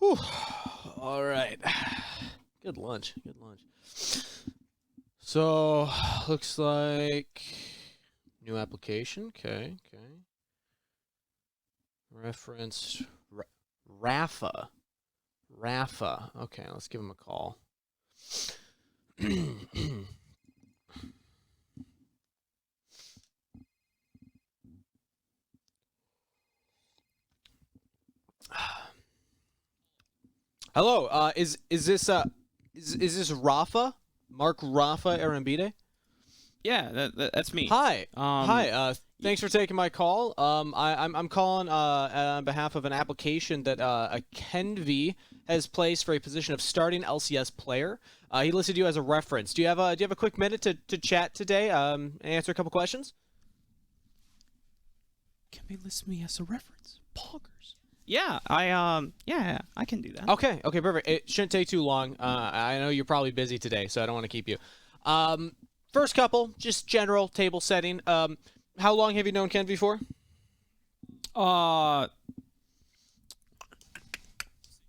Whew. All right. Good lunch. Good lunch. So, looks like new application. Okay. Okay. Reference Rafa. Rafa. Okay, let's give him a call. Hello. Is this Rafa? Mark Rafa Arambide? Yeah, that's me. Hi. Hi. Thanks for taking my call. I'm calling on behalf of an application that a Kenvi has placed for a position of starting LCS player. He listed you as a reference. Do you have a quick minute to chat today? And answer a couple questions? Can they list me as a reference? Poggers. Yeah, I can do that. Okay. Okay. Perfect. It shouldn't take too long. I know you're probably busy today, so I don't want to keep you. First couple, just general table setting. How long have you known Kenvi for? I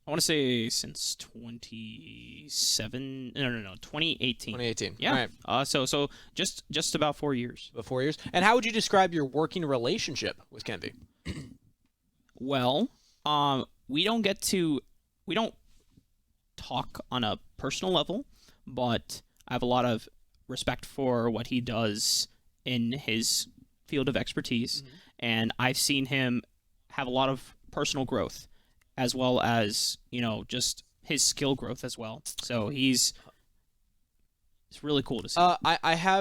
want to say since 2018. 2018. Yeah. All right. So just about 4 years. About 4 years. And how would you describe your working relationship with Kenvi? Well, we don't talk on a personal level, but I have a lot of respect for what he does in his field of expertise, and I've seen him have a lot of personal growth, as well as just his skill growth as well. So it's really cool to see.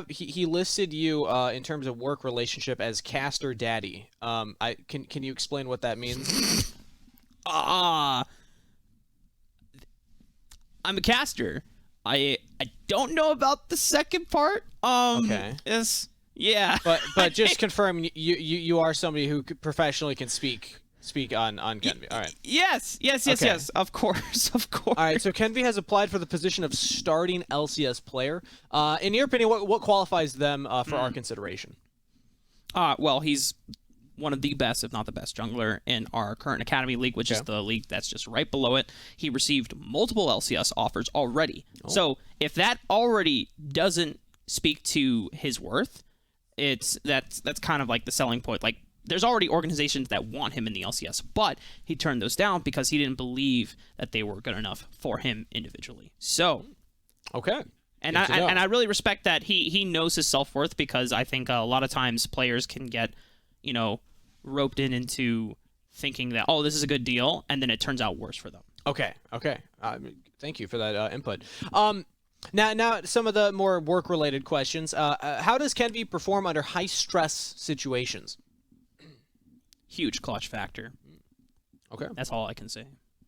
He listed you in terms of work relationship as caster daddy. Can you explain what that means? I'm a caster. I don't know about the second part. Okay. Yeah. But just confirm you are somebody who professionally can speak on Kenvi. All right. Yes. Okay. Of course. All right. So Kenvi has applied for the position of starting LCS player. In your opinion, what qualifies them for our consideration? Well, he's one of the best, if not the best, jungler in our current Academy League, which is the league that's just right below it. He received multiple LCS offers already. Oh. So if that already doesn't speak to his worth, that's kind of like the selling point. Like, there's already organizations that want him in the LCS, but he turned those down because he didn't believe that they were good enough for him individually. So, okay. And I really respect that he knows his self-worth, because I think a lot of times players can get roped into thinking that, oh, this is a good deal, and then it turns out worse for them. Okay. Thank you for that input. Now some of the more work-related questions. How does Kenvi perform under high-stress situations? Huge clutch factor. Okay. That's all I can say.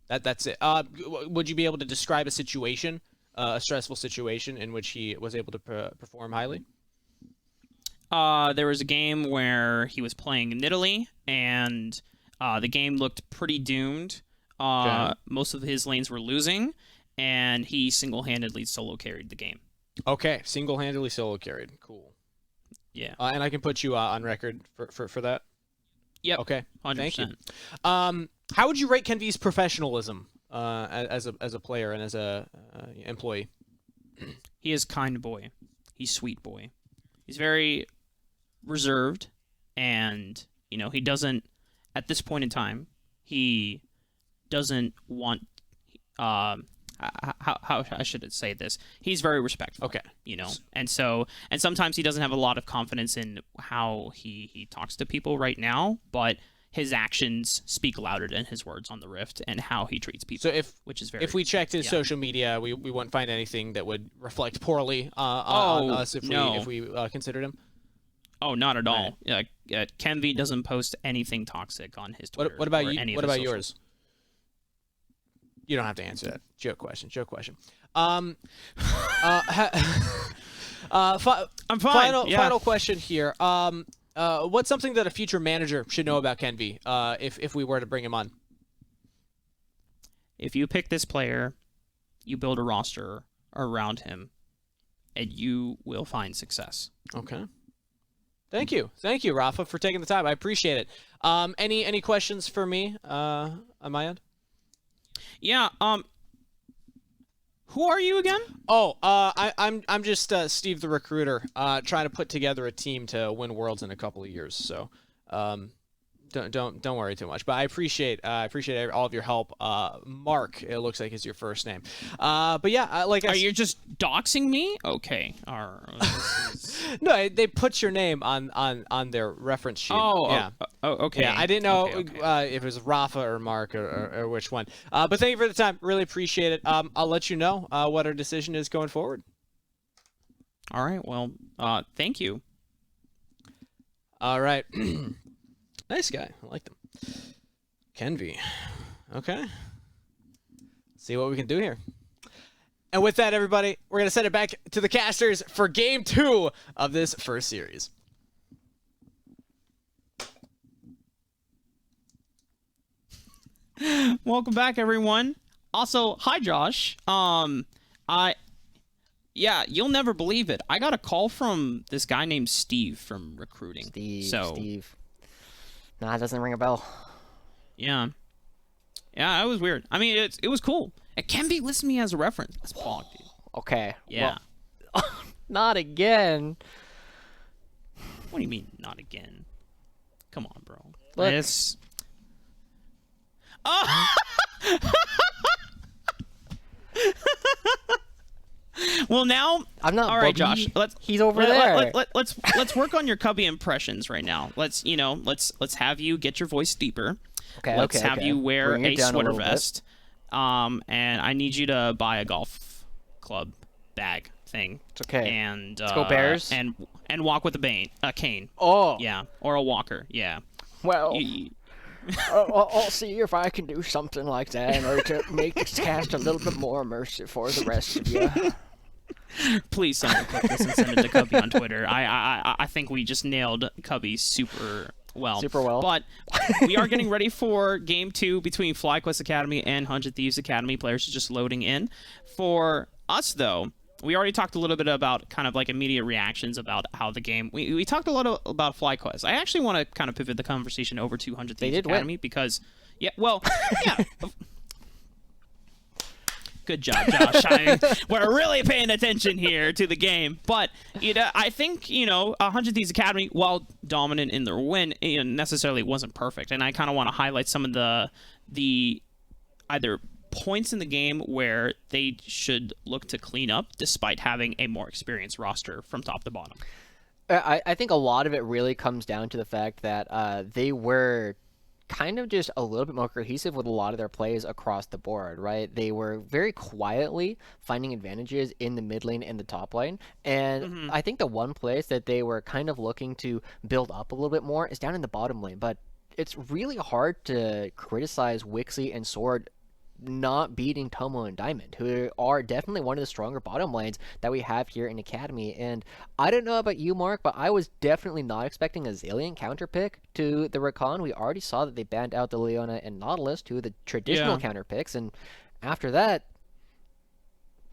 That's it. Would you be able to describe a situation, a stressful situation in which he was able to perform highly? There was a game where he was playing in Italy, and the game looked pretty doomed. Most of his lanes were losing, and he single-handedly solo carried the game. Okay, single-handedly solo carried. Cool. Yeah. And I can put you on record for that? Yep. Okay, 100%. Thank you. How would you rate Kenvi's professionalism as a player and as a employee? He is kind boy. He's sweet boy. He's very reserved, and he doesn't, at this point in time, he doesn't want how I should say this. He's very respectful. Okay. And sometimes he doesn't have a lot of confidence in how he talks to people right now, but his actions speak louder than his words on the Rift, and how he treats people. So which is if we checked his social media, we wouldn't find anything that would reflect poorly on us if we considered him. Oh, not at all. Right. Kenvi doesn't post anything toxic on his Twitter. What about you? What about yours? You don't have to answer that. Joke question. I'm fine. Final question here. What's something that a future manager should know about Kenvi if we were to bring him on? If you pick this player, you build a roster around him, and you will find success. Okay. Thank you, Rafa, for taking the time. I appreciate it. Any questions for me on my end? Yeah. Who are you again? Oh, I'm just Steve the recruiter, trying to put together a team to win Worlds in a couple of years. So, don't worry too much. But I appreciate all of your help. Mark, it looks like is your first name. But yeah, like I Are you just doxing me? Okay. no, they put your name on their reference sheet. Oh, yeah. Okay. Yeah, I didn't know Okay. if it was Rafa or Mark or which one. But thank you for the time. Really appreciate it. I'll let you know what our decision is going forward. All right. Well, thank you. All right. Nice guy. I like them. Kenvi. Okay. See what we can do here. And with that, everybody, we're going to send it back to the casters for Game 2 of this first series. Welcome back, everyone. Also, hi, Josh. Yeah, you'll never believe it. I got a call from this guy named Steve from recruiting. Steve. Nah, it doesn't ring a bell. Yeah. Yeah, it was weird. I mean, it was cool. It can be listed me as a reference. That's bog, dude. Okay. Yeah. Well, not again. What do you mean, not again? Come on, bro. Look. It's... Oh! Well, now I'm not. all right, Bubby. Josh. He's over there. Let's work on your Cubby impressions right now. Let's have you get your voice deeper. Okay. Let's have you wear Bring it a down sweater little bit. vest. And I need you to buy a golf club bag thing. It's okay. And Let's go Bears. And walk with a cane. Oh. Yeah, or a walker. Yeah. Well, You- I'll see if I can do something like that in order to make this cast a little bit more immersive for the rest of you. Please someone click this and send it to Cubby on Twitter. I think we just nailed Cubby super well. Super well. But we are getting ready for Game 2 between FlyQuest Academy and 100 Thieves Academy. Players are just loading in. For us, though, we already talked a little bit about kind of like immediate reactions about how the game... We talked a lot about FlyQuest. I actually want to kind of pivot the conversation over to 100 Thieves Academy because... Yeah, well, yeah... Good job, Josh. We're really paying attention here to the game. But, I think, 100 Thieves Academy, while dominant in their win, necessarily wasn't perfect. And I kind of want to highlight some of the either points in the game where they should look to clean up despite having a more experienced roster from top to bottom. I think a lot of it really comes down to the fact that they were kind of just a little bit more cohesive with a lot of their plays across the board, right? They were very quietly finding advantages in the mid lane and the top lane. And I think the one place that they were kind of looking to build up a little bit more is down in the bottom lane. But it's really hard to criticize Wixie and Sword not beating Tomo and Diamond, who are definitely one of the stronger bottom lanes that we have here in Academy. And I don't know about you, Mark, but I was definitely not expecting a Zillion counter pick to the Rakan. We already saw that they banned out the Leona and Nautilus, two of the traditional counter picks, and after that,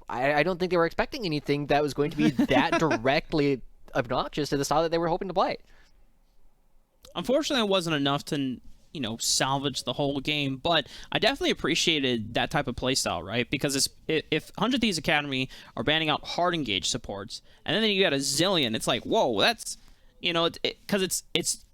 I don't think they were expecting anything that was going to be that directly obnoxious to the style that they were hoping to play. Unfortunately, it wasn't enough to salvage the whole game, but I definitely appreciated that type of playstyle, right? Because if 100 Thieves Academy are banning out hard engage supports, and then you got a Zillion, it's like, whoa, that's, because it's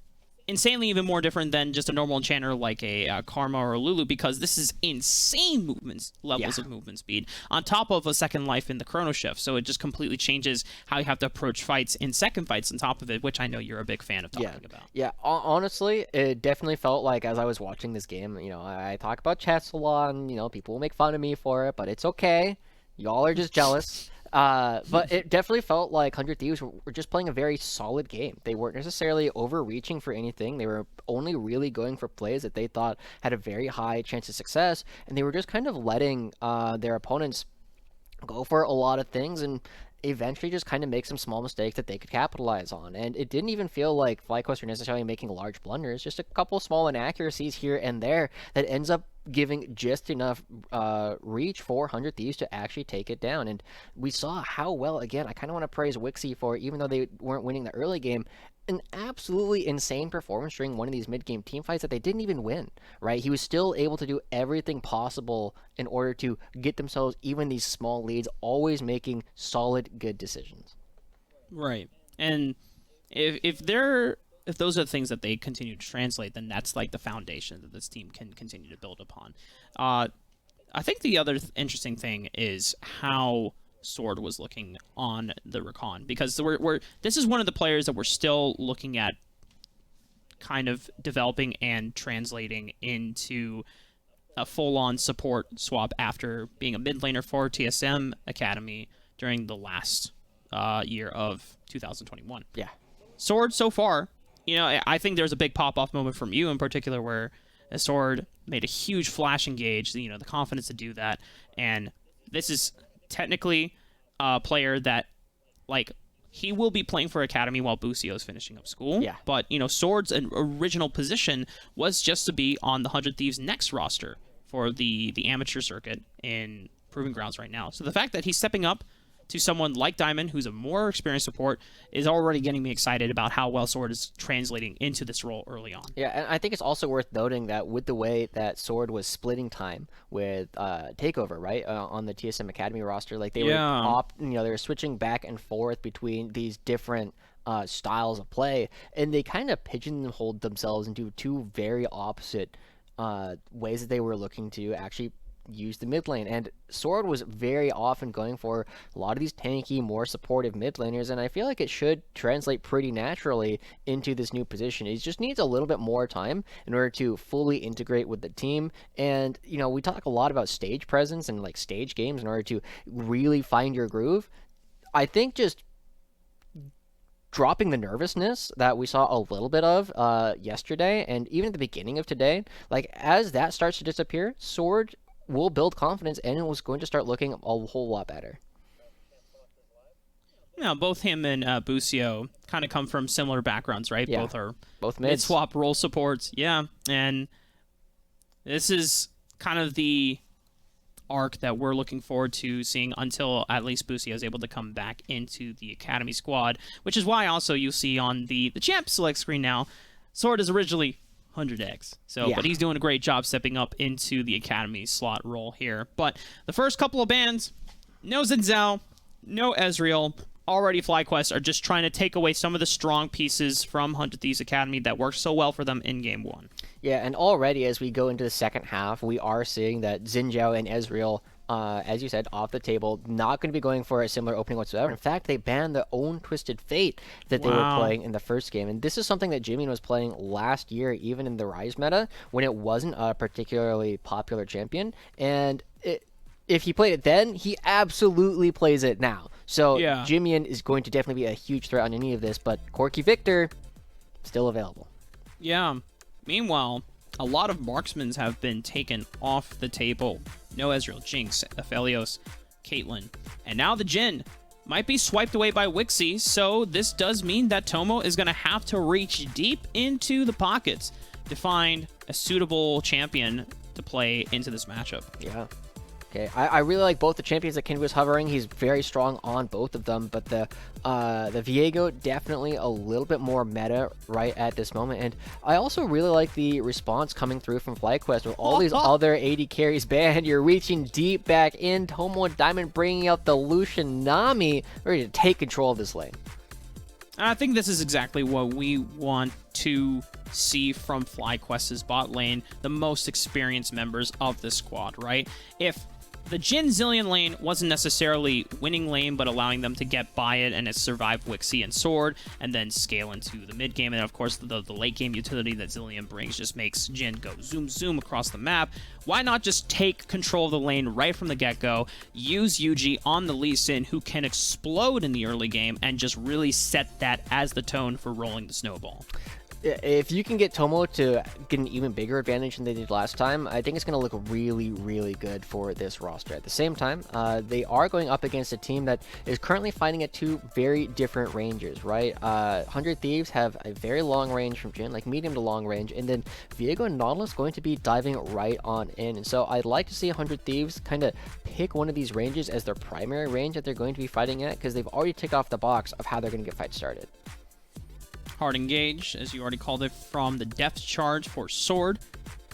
insanely even more different than just a normal enchanter like a Karma or a Lulu, because this is insane levels of movement speed on top of a second life in the chrono shift, so it just completely changes how you have to approach fights in second fights on top of it, which I know you're a big fan of talking about. Yeah, honestly, it definitely felt like as I was watching this game, I talk about chess a lot, and people will make fun of me for it, but it's okay. Y'all are just jealous. But it definitely felt like 100 Thieves were just playing a very solid game. They weren't necessarily overreaching for anything. They were only really going for plays that they thought had a very high chance of success, and they were just kind of letting their opponents go for a lot of things and eventually just kind of make some small mistakes that they could capitalize on. And it didn't even feel like FlyQuest were necessarily making large blunders, just a couple small inaccuracies here and there that ends up giving just enough reach for 100 Thieves to actually take it down. And we saw how well, again, I kind of want to praise Wixie for, even though they weren't winning the early game, an absolutely insane performance during one of these mid-game team fights that they didn't even win, right? He was still able to do everything possible in order to get themselves even these small leads, always making solid, good decisions. Right. And if those are the things that they continue to translate, then that's like the foundation that this team can continue to build upon. I think the other interesting thing is how Sword was looking on the recon, because this is one of the players that we're still looking at kind of developing and translating into a full-on support swap after being a mid laner for TSM Academy during the last year of 2021. Yeah. Sword, so far, I think there's a big pop-off moment from you in particular where Sword made a huge flash engage, the confidence to do that, and this is technically a player that, like, he will be playing for Academy while Busio is finishing up school. Yeah. But, Sword's original position was just to be on the 100 Thieves next roster for the amateur circuit in Proving Grounds right now. So the fact that he's stepping up to someone like Diamond, who's a more experienced support, is already getting me excited about how well Sword is translating into this role early on. Yeah, and I think it's also worth noting that with the way that Sword was splitting time with Takeover, right, on the TSM Academy roster, like they were they were switching back and forth between these different styles of play, and they kind of pigeonholed themselves into two very opposite ways that they were looking to actually use the mid lane, and Sword was very often going for a lot of these tanky, more supportive mid laners, and I feel like it should translate pretty naturally into this new position. It just needs a little bit more time in order to fully integrate with the team, and we talk a lot about stage presence and like stage games in order to really find your groove. I think just dropping the nervousness that we saw a little bit of yesterday, and even at the beginning of today, like as that starts to disappear, Sword will build confidence, and it was going to start looking a whole lot better. Yeah, both him and Busio kind of come from similar backgrounds, right? Yeah. Both mids. mid-swap role supports. Yeah, and this is kind of the arc that we're looking forward to seeing until at least Busio is able to come back into the Academy squad, which is why also you see on the champ select screen now, Sword is originally 100x. But he's doing a great job stepping up into the Academy slot role here. But the first couple of bans, no Zinzao, no Ezreal. Already FlyQuest are just trying to take away some of the strong pieces from 100 Thieves Academy that worked so well for them in Game 1. Yeah, and already as we go into the second half, we are seeing that Zinzao and Ezreal, as you said, off the table, not going to be going for a similar opening whatsoever. In fact, they banned their own Twisted Fate that they were playing in the first game. And this is something that Jimmy was playing last year, even in the Rise meta, when it wasn't a particularly popular champion. And if he played it then, he absolutely plays it now. So Jimian is going to definitely be a huge threat on any of this, but Corki Victor, still available. Yeah. Meanwhile, a lot of marksmen have been taken off the table. No Ezreal, Jinx, Aphelios, Caitlyn, and now the Jhin might be swiped away by Wixie, so this does mean that Tomo is going to have to reach deep into the pockets to find a suitable champion to play into this matchup. Yeah. Okay, I really like both the champions that Ken was hovering. He's very strong on both of them, but the Viego definitely a little bit more meta right at this moment. And I also really like the response coming through from FlyQuest with all these other AD carries banned. You're reaching deep back in. Tomo and Diamond bringing out the Lucian Nami, ready to take control of this lane. I think this is exactly what we want to see from FlyQuest's bot lane, the most experienced members of the squad, right? If the Jhin Zillion lane wasn't necessarily winning lane, but allowing them to get by it and survive Wixie and Sword, and then scale into the mid game. And of course, the late game utility that Zillion brings just makes Jhin go zoom across the map. Why not just take control of the lane right from the get-go, use Yuji on the Lee Sin, who can explode in the early game, and just really set that as the tone for rolling the snowball? If you can get Tomo to get an even bigger advantage than they did last time, I think it's going to look really, really good for this roster. At the same time, they are going up against a team that is currently fighting at two very different ranges, right? 100 Thieves have a very long range from Jhin, like medium to long range, and then Viego and Nautilus going to be diving right on in. And so I'd like to see 100 Thieves kind of pick one of these ranges as their primary range that they're going to be fighting at, because they've already ticked off the box of how they're going to get fights started. Hard engage, as you already called it, from the depth charge for Sword.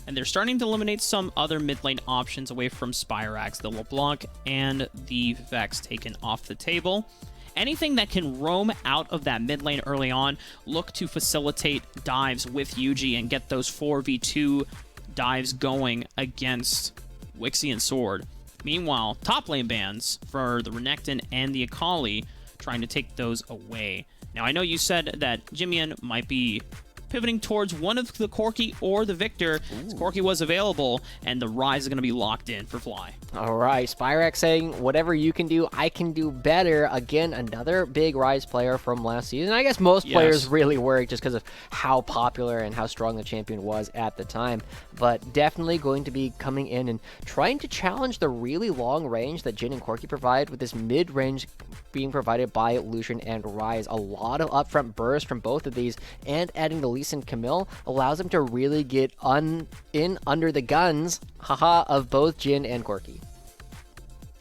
And they're starting to eliminate some other mid lane options away from Spirax, the LeBlanc, and the Vex taken off the table. Anything that can roam out of that mid lane early on, look to facilitate dives with Yuji and get those 4v2 dives going against Wixie and Sword. Meanwhile, top lane bans for the Renekton and the Akali, trying to take those away. Now, I know you said that Jimian might be pivoting towards one of the Corki or the Victor. Corki was available, and the Rise is going to be locked in for Fly. All right, Spirax saying, whatever you can do, I can do better. Again, another big Rise player from last season. I guess most players really were just because of how popular and how strong the champion was at the time. But definitely going to be coming in and trying to challenge the really long range that Jhin and Corki provide, with this mid-range being provided by Lucian and Rise. A lot of upfront burst from both of these, and adding the Lee Sin Camille allows them to really get in under the guns, of both Jhin and Corki.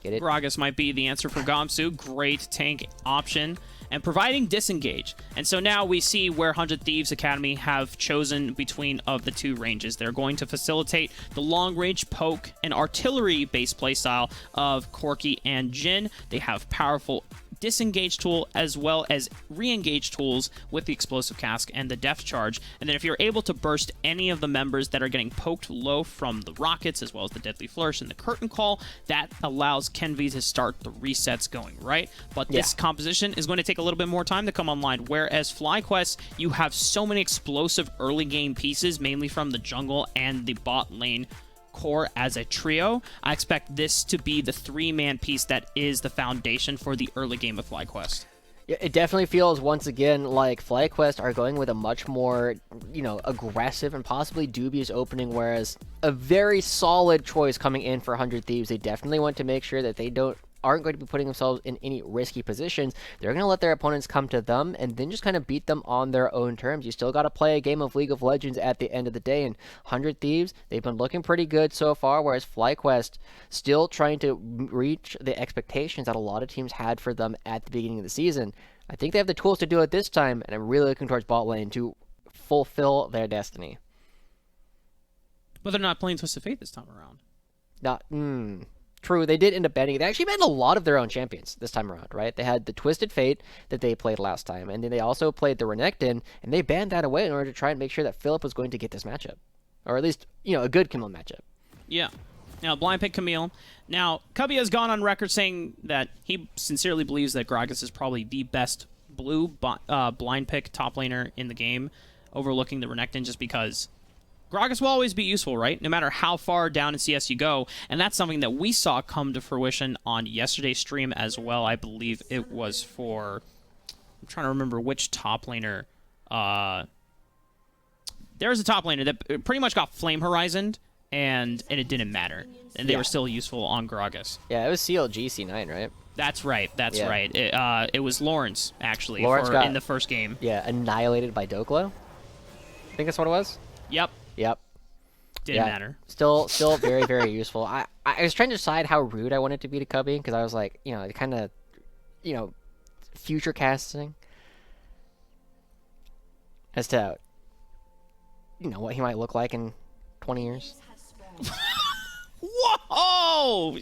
Get it? Gragas might be the answer for Gamsu. Great tank option. And providing disengage. And so now we see where 100 Thieves Academy have chosen between of the two ranges. They're going to facilitate the long-range poke and artillery-based playstyle of Corki and Jhin. They have powerful disengage tool as well as re-engage tools with the explosive cask and the depth charge. And then if you're able to burst any of the members that are getting poked low from the rockets as well as the deadly flourish and the curtain call, that allows Kenvi to start the resets going, right? But this composition is going to take a little bit more time to come online, whereas FlyQuest, you have so many explosive early game pieces, mainly from the jungle and the bot lane core as a trio. I expect this to be the three-man piece that is the foundation for the early game of FlyQuest. Yeah, it definitely feels, once again, like FlyQuest are going with a much more, aggressive and possibly dubious opening, whereas a very solid choice coming in for 100 Thieves. They definitely want to make sure that they aren't going to be putting themselves in any risky positions. They're going to let their opponents come to them and then just kind of beat them on their own terms. You still got to play a game of League of Legends at the end of the day, and 100 Thieves, they've been looking pretty good so far, whereas FlyQuest still trying to reach the expectations that a lot of teams had for them at the beginning of the season. I think they have the tools to do it this time, and I'm really looking towards bot lane to fulfill their destiny. But they're not playing Twisted Fate this time around. True, they did end up banning it. They actually banned a lot of their own champions this time around, right? They had the Twisted Fate that they played last time, and then they also played the Renekton, and they banned that away in order to try and make sure that Philip was going to get this matchup. Or at least, a good Camille matchup. Yeah. Now, blind pick Camille. Now, Cubby has gone on record saying that he sincerely believes that Gragas is probably the best blue blind pick top laner in the game, overlooking the Renekton, just because Gragas will always be useful, right? No matter how far down in CS you go. And that's something that we saw come to fruition on yesterday's stream as well. I believe it was for... I'm trying to remember which top laner. There was a top laner that pretty much got Flame Horizoned, and it didn't matter. And they were still useful on Gragas. Yeah, it was CLG C9, right? That's right. That's right. It was Lawrence, actually, in the first game. Yeah, annihilated by Doklo. I think that's what it was. Yep. Didn't matter. Still very, very useful. I was trying to decide how rude I wanted to be to Cubby, because I was like, kind of, future casting as to, what he might look like in 20 years. Whoa!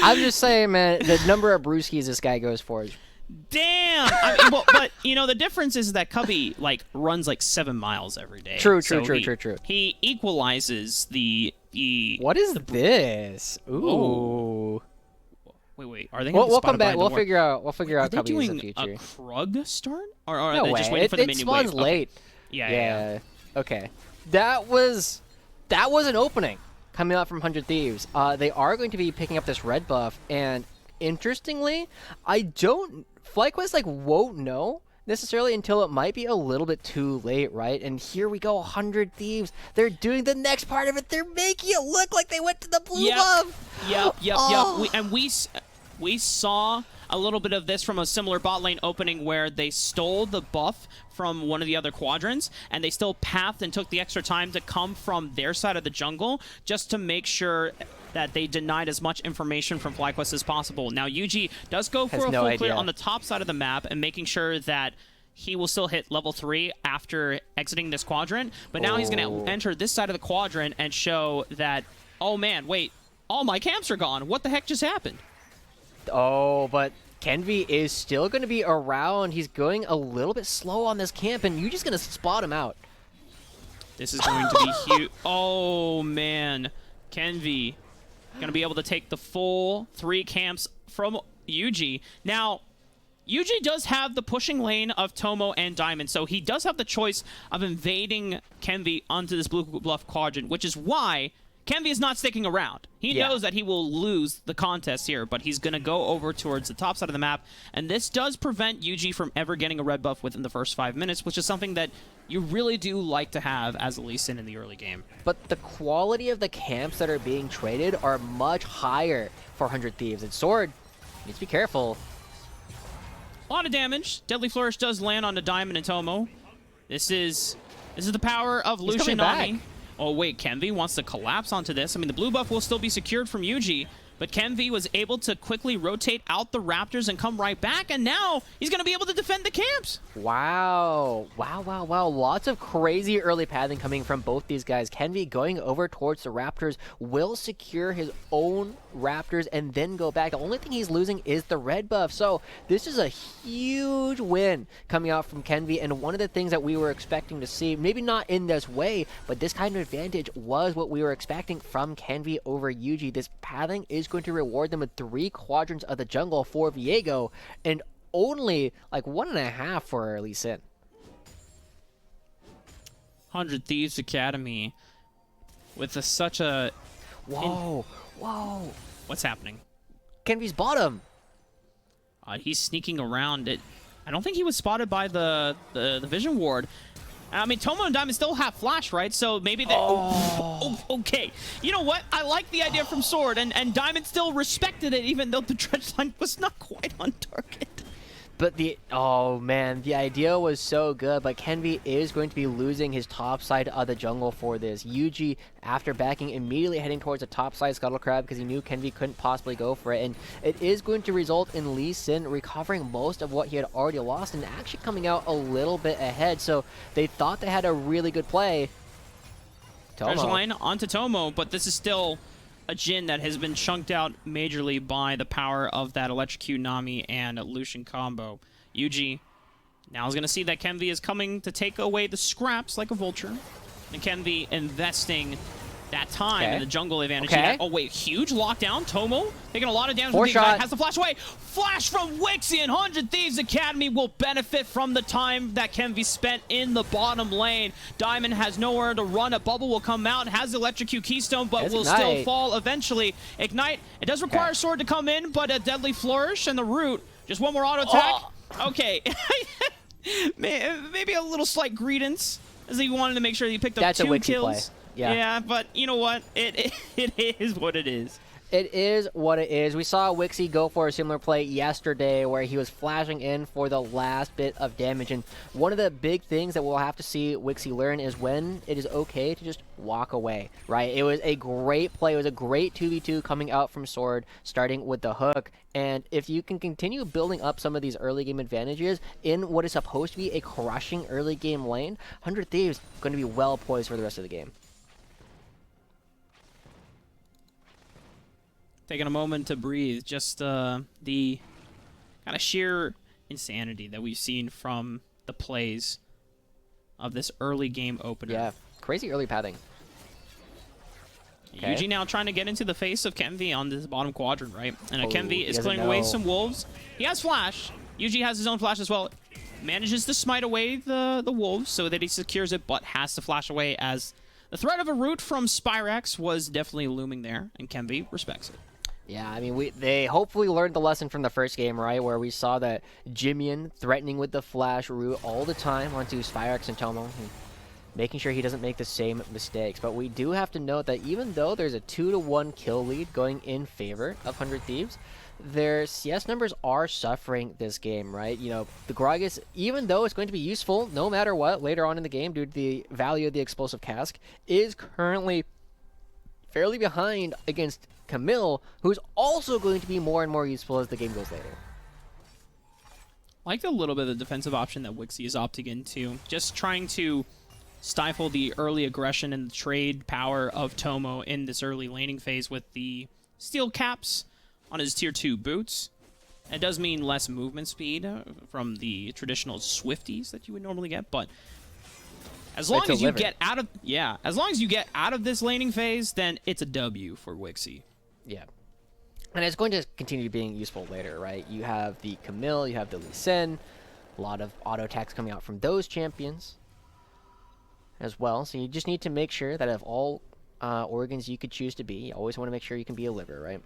I'm just saying, man, the number of brewskis this guy goes for is... Damn! But the difference is that Cubby runs 7 miles every day. True. He equalizes the. What is this? Ooh. Oh. Wait. Are they? We'll come back. We'll figure out. Are they Cubby doing in the future. a Krug start, or are No they way. just waiting for the minion wave? It spawns late. Okay. Yeah. Okay. That was an opening coming out from 100 Thieves. They are going to be picking up this red buff, and interestingly, FlyQuest won't know necessarily until it might be a little bit too late, right? And here we go, 100 Thieves. They're doing the next part of it. They're making it look like they went to the blue buff. Yep. We saw a little bit of this from a similar bot lane opening where they stole the buff from one of the other quadrants, and they still pathed and took the extra time to come from their side of the jungle just to make sure that they denied as much information from FlyQuest as possible. Now, UG does go for a full clear on the top side of the map and making sure that he will still hit level 3 after exiting this quadrant, but now he's going to enter this side of the quadrant and show that, oh man, wait, all my camps are gone. What the heck just happened? Oh, but Kenvi is still going to be around. He's going a little bit slow on this camp, and you're just going to spot him out. This is going to be huge. Oh, man. Kenvi going to be able to take the full 3 camps from UG. Now, UG does have the pushing lane of Tomo and Diamond, so he does have the choice of invading Kenvi onto this blue bluff quadrant, which is why Kenvi is not sticking around. He knows that he will lose the contest here, but he's going to go over towards the top side of the map, and this does prevent UG from ever getting a red buff within the first 5 minutes, which is something that you really do like to have as a Lee Sin in the early game. But the quality of the camps that are being traded are much higher for 100 Thieves. And Sword needs to be careful. A lot of damage. Deadly Flourish does land on the Diamond and Tomo. This is the power of Lucian Nami. Oh wait, Kenvi wants to collapse onto this. I mean, the blue buff will still be secured from Yuji, but Kenvi was able to quickly rotate out the Raptors and come right back, and now he's going to be able to defend the camps. Wow. Wow. Lots of crazy early pathing coming from both these guys. Kenvi going over towards the Raptors will secure his own Raptors and then go back. The only thing he's losing is the red buff. So this is a huge win coming out from Kenvi, and one of the things that we were expecting to see, maybe not in this way, but this kind of advantage was what we were expecting from Kenvi over Yuji. This pathing is going to reward them with 3 quadrants of the jungle for Viego, and only like 1.5 for Lee Sin. 100 Thieves Academy with such a... Whoa. What's happening? Kenvi's bottom. He's sneaking around it. I don't think he was spotted by the vision ward. I mean, Tomo and Diamond still have flash, right? So maybe they... okay. You know what? I like the idea from Sword, and Diamond still respected it, even though the dredge line was not quite on target. But oh man, the idea was so good, but Kenvi is going to be losing his top side of the jungle for this. Yuji, after backing, immediately heading towards the top side Scuttle Crab because he knew Kenvi couldn't possibly go for it, and it is going to result in Lee Sin recovering most of what he had already lost and actually coming out a little bit ahead. So they thought they had a really good play. Dredge line onto Tomo, but this is still a Jhin that has been chunked out majorly by the power of that Electrocute Nami and Lucian combo. Yuji now is going to see that Kenvi is coming to take away the scraps like a vulture. And Kenvi investing that time in the jungle advantage. Oh wait, huge lockdown. Tomo taking a lot of damage. 4 shot. Has the flash away. Flash from Wixie, and 100 Thieves Academy will benefit from the time that Kenvi spent in the bottom lane. Diamond has nowhere to run. A bubble will come out, has the Electrocute Keystone, but will still fall eventually. Ignite. It does require a sword to come in, but a Deadly Flourish and the root. Just one more auto attack. Okay. Maybe a little slight greediness, as he wanted to make sure he picked up 2 kills. Play. Yeah, but you know what? It is what it is. It is what it is. We saw Wixie go for a similar play yesterday where he was flashing in for the last bit of damage. And one of the big things that we'll have to see Wixie learn is when it is okay to just walk away, right? It was a great play. It was a great 2v2 coming out from Sword, starting with the hook. And if you can continue building up some of these early game advantages in what is supposed to be a crushing early game lane, 100 Thieves going to be well poised for the rest of the game. Taking a moment to breathe, just the kind of sheer insanity that we've seen from the plays of this early game opener. Yeah, crazy early pathing. Yuji now trying to get into the face of Kenvi on this bottom quadrant, right? And Kenvi is clearing away some wolves. He has flash. Yuji has his own flash as well. Manages to smite away the wolves so that he secures it, but has to flash away as the threat of a root from Spyrax was definitely looming there, and Kenvi respects it. Yeah, I mean, they hopefully learned the lesson from the first game, right? Where we saw that Jimian threatening with the flash root all the time onto Spyrax and Tomo, and making sure he doesn't make the same mistakes. But we do have to note that even though there's a 2-to-1 kill lead going in favor of 100 Thieves, their CS numbers are suffering this game, right? You know, the Gragas, even though it's going to be useful no matter what later on in the game due to the value of the explosive cask, is currently fairly behind against Camille, who's also going to be more and more useful as the game goes later. I like a little bit of the defensive option that Wixie is opting into. Just trying to stifle the early aggression and the trade power of Tomo in this early laning phase with the steel caps on his tier 2 boots. It does mean less movement speed from the traditional Swifties that you would normally get, but as long as you get out of as long as you get out of this laning phase, then it's a W for Wixie. Yeah. And it's going to continue being useful later, right? You have the Camille, you have the Lee Sin, a lot of auto attacks coming out from those champions as well. So you just need to make sure that of all organs you could choose to be, you always want to make sure you can be a liver, right?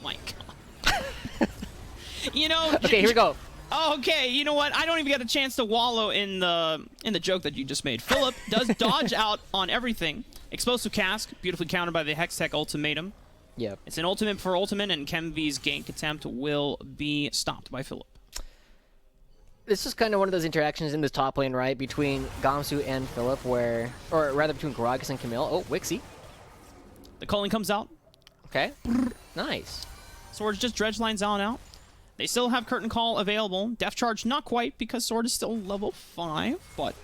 My God. You know. Okay, here we go. Oh, okay, you know what? I don't even get a chance to wallow in the joke that you just made. Philip does dodge out on everything. Explosive cask, beautifully countered by the Hextech ultimatum. Yeah. It's an ultimate for ultimate, and Kemvi's gank attempt will be stopped by Philip. This is kind of one of those interactions in this top lane, right, between Gamsu and Philip, or rather between Gragas and Camille. Oh, Wixie. The calling comes out. Okay. Nice. Sword's just dredge lines on out. They still have Curtain Call available. Death Charge not quite, because Sword is still level 5, but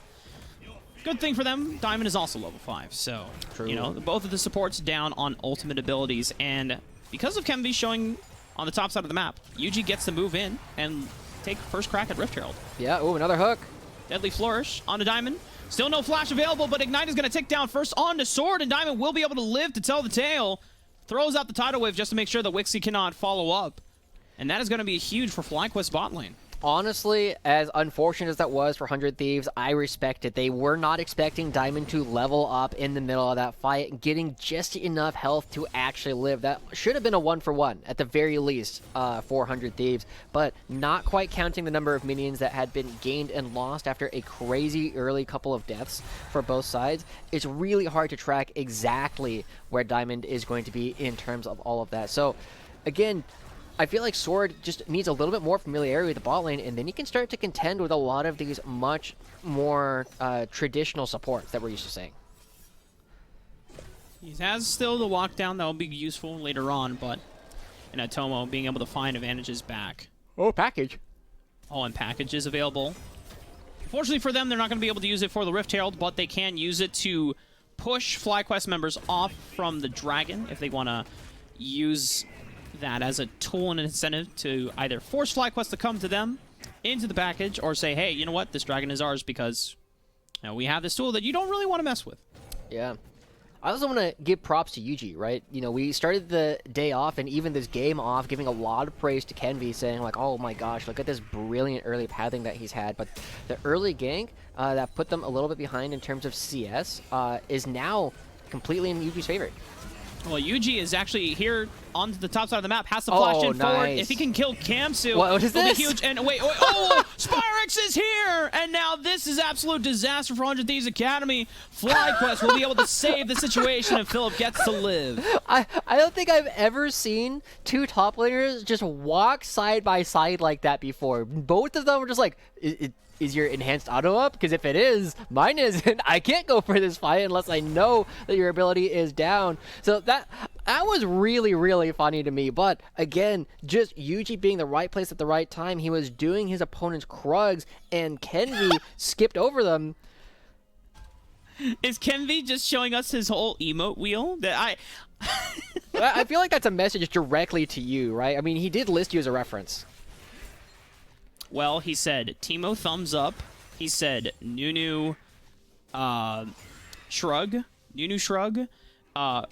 good thing for them, Diamond is also level 5, so, True. you know, both of the supports down on ultimate abilities, and because of Kemvi showing on the top side of the map, Yuji gets to move in and take first crack at Rift Herald. Yeah, ooh, another hook. Deadly Flourish onto Diamond. Still no flash available, but Ignite is going to tick down first onto Sword, and Diamond will be able to live to tell the tale. Throws out the tidal wave just to make sure that Wixie cannot follow up. And that is going to be huge for FlyQuest bot lane. Honestly, as unfortunate as that was for 100 Thieves, I respect it. They were not expecting Diamond to level up in the middle of that fight, getting just enough health to actually live. That should have been a 1-for-1 at the very least for 100 Thieves, but not quite counting the number of minions that had been gained and lost after a crazy early couple of deaths for both sides. It's really hard to track exactly where Diamond is going to be in terms of all of that. So, again, I feel like Sword just needs a little bit more familiarity with the bot lane, and then he can start to contend with a lot of these much more traditional supports that we're used to seeing. He has still the lockdown that will be useful later on, but in Atomo being able to find advantages back. Oh, package. Oh, and packages available. Fortunately for them, they're not going to be able to use it for the Rift Herald, but they can use it to push FlyQuest members off from the Dragon if they want to use that as a tool and an incentive to either force FlyQuest to come to them into the package or say, hey, you know what, this Dragon is ours because we have this tool that you don't really want to mess with. Yeah. I also want to give props to Yuji, right? You know, we started the day off and even this game off giving a lot of praise to Kenvi, saying like, oh my gosh, look at this brilliant early pathing that he's had. But the early gank that put them a little bit behind in terms of CS is now completely in Yuji's favor. Well, Yuji is actually here on the top side of the map, has to flash in forward. If he can kill Kamsu, what is this? It'll be huge. And wait, oh, Spyrex is here! And now this is absolute disaster for 100 Thieves Academy. FlyQuest will be able to save the situation and Philip gets to live. I don't think I've ever seen two top laners just walk side by side like that before. Both of them were just like, is your enhanced auto up? Because if it is, mine isn't. I can't go for this fight unless I know that your ability is down. So that was really, really funny to me. But again, just Yuji being the right place at the right time. He was doing his opponent's Krugs, and Kenvi skipped over them. Is Kenvi just showing us his whole emote wheel? That I feel like that's a message directly to you, right? I mean, he did list you as a reference. Well, he said Timo thumbs up. He said Nunu shrug. Nunu shrug.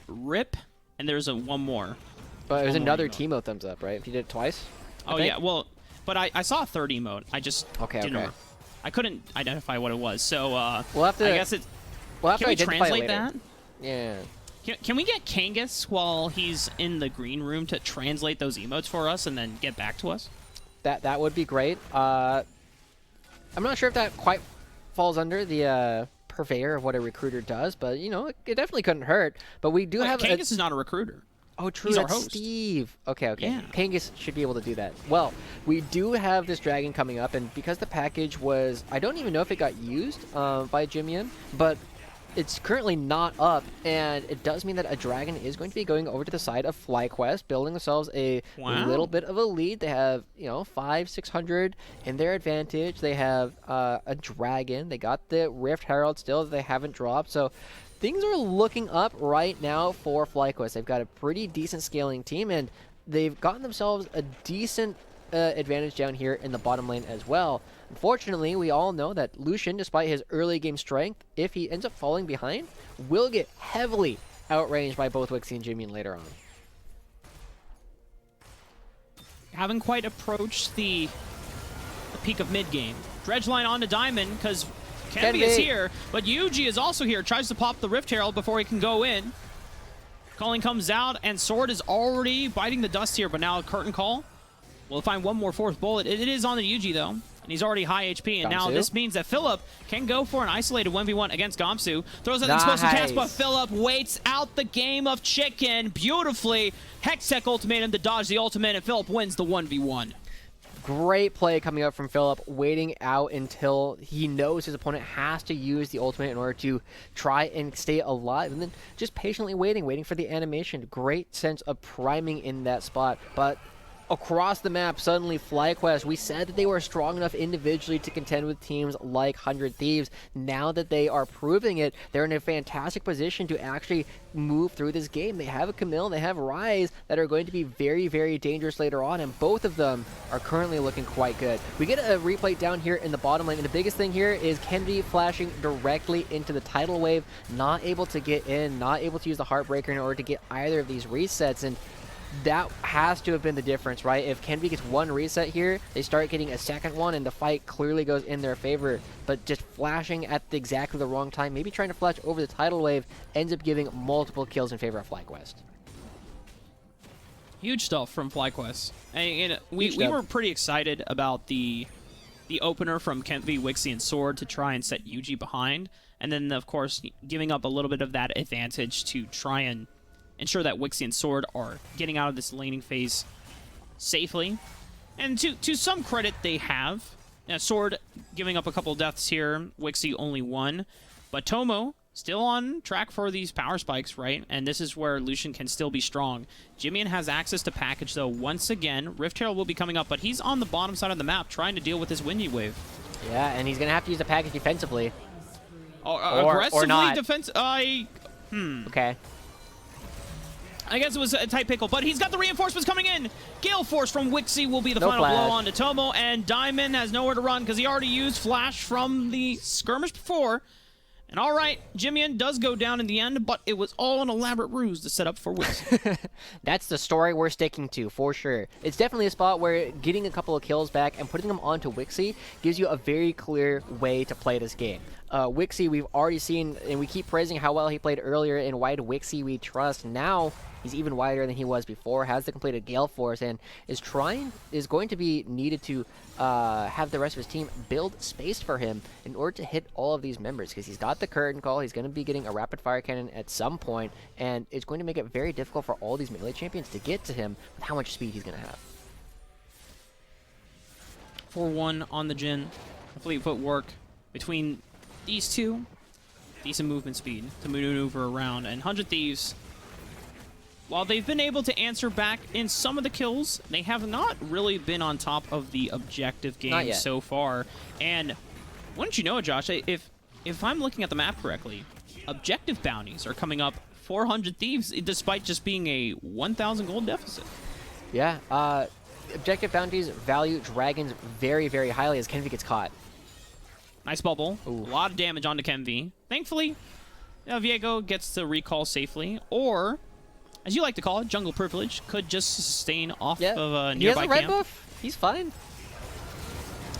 Rip. And there's one more. But it was another Timo thumbs up, right? If you did it twice? Oh, yeah. Well, but I saw a third emote. I just didn't I couldn't identify what it was. So we'll have to, I guess it. We'll have can to we identify translate it later. that? Yeah. Can we get Kangas while he's in the green room to translate those emotes for us and then get back to us? That would be great. I'm not sure if that quite falls under the purveyor of what a recruiter does, but you know, it definitely couldn't hurt. But we do have. Kangas is not a recruiter. Oh, true. He's our That's host. Steve. Okay, okay. Yeah. Kangas should be able to do that. Well, we do have this dragon coming up, and because the package was, I don't even know if it got used by Jimian, but it's currently not up, and it does mean that a dragon is going to be going over to the side of FlyQuest, building themselves a Wow. little bit of a lead. They have, 500-600 in their advantage. They have a dragon. They got the Rift Herald still that they haven't dropped, so things are looking up right now for FlyQuest. They've got a pretty decent scaling team, and they've gotten themselves a decent advantage down here in the bottom lane as well. Unfortunately, we all know that Lucian, despite his early game strength, if he ends up falling behind, will get heavily outranged by both Wixie and Jimian later on. Haven't quite approached the peak of mid game. Dredge line onto Diamond because Kenby is here, but Yuji is also here. Tries to pop the Rift Herald before he can go in. Calling comes out, and Sword is already biting the dust here, but now a curtain call. We'll find one more fourth bullet. It is on the Yuji, though, and he's already high HP, and now this means that Philip can go for an isolated 1v1 against Gamsu. Throws out the explosive cast, but Philip waits out the game of chicken beautifully. Hextech ultimatum to dodge the ultimate, and Philip wins the 1v1. Great play coming up from Philip, waiting out until he knows his opponent has to use the ultimate in order to try and stay alive, and then just patiently waiting for the animation. Great sense of priming in that spot, but across the map, suddenly FlyQuest, we said that they were strong enough individually to contend with teams like 100 Thieves. Now that they are proving it, they're in a fantastic position to actually move through this game. They have a Camille, they have Rise that are going to be very, very dangerous later on, and both of them are currently looking quite good. We get a replay down here in the bottom lane, and the biggest thing here is Kennedy flashing directly into the tidal wave, not able to get in, not able to use the Heartbreaker in order to get either of these resets, and that has to have been the difference, right? If Kenby gets one reset here, they start getting a second one, and the fight clearly goes in their favor. But just flashing at exactly the wrong time, maybe trying to flash over the tidal wave, ends up giving multiple kills in favor of FlyQuest. Huge stuff from FlyQuest. And we were pretty excited about the opener from Kenby, Wixie, and Sword to try and set Yuji behind. And then, of course, giving up a little bit of that advantage to try and ensure that Wixie and Sword are getting out of this laning phase safely. And to some credit, they have. Now, Sword giving up a couple deaths here. Wixie only one. But Tomo still on track for these power spikes, right? And this is where Lucian can still be strong. Jimian has access to package, though, once again. Rift Herald will be coming up, but he's on the bottom side of the map trying to deal with this Windy Wave. Yeah, and he's going to have to use the package defensively. Aggressively or not. Okay. I guess it was a tight pickle, but he's got the reinforcements coming in. Gale Force from Wixie will be the final blow on to Tomo, and Diamond has nowhere to run because he already used Flash from the skirmish before. And all right, Jimian does go down in the end, but it was all an elaborate ruse to set up for Wixie. That's the story we're sticking to, for sure. It's definitely a spot where getting a couple of kills back and putting them onto Wixie gives you a very clear way to play this game. Wixie, we've already seen, and we keep praising how well he played earlier in Wide Wixie We Trust. Now, he's even wider than he was before, has the completed Gale Force, and is going to be needed to have the rest of his team build space for him in order to hit all of these members, because he's got the curtain call, he's going to be getting a rapid fire cannon at some point, and it's going to make it very difficult for all these melee champions to get to him with how much speed he's going to have. 4-1 on the Jhin. Fleet footwork between these two. Decent movement speed to maneuver around, and 100 Thieves, while they've been able to answer back in some of the kills, they have not really been on top of the objective game so far. And wouldn't you know it, Josh, if I'm looking at the map correctly, objective bounties are coming up 400 Thieves despite just being a 1,000 gold deficit. Yeah, objective bounties value dragons very, very highly as Kenvi gets caught. Nice bubble. Ooh. A lot of damage onto Kenvi. Thankfully, Viego gets to recall safely, or as you like to call it, jungle privilege, could just sustain off of a nearby camp. He has a red buff. He's fine.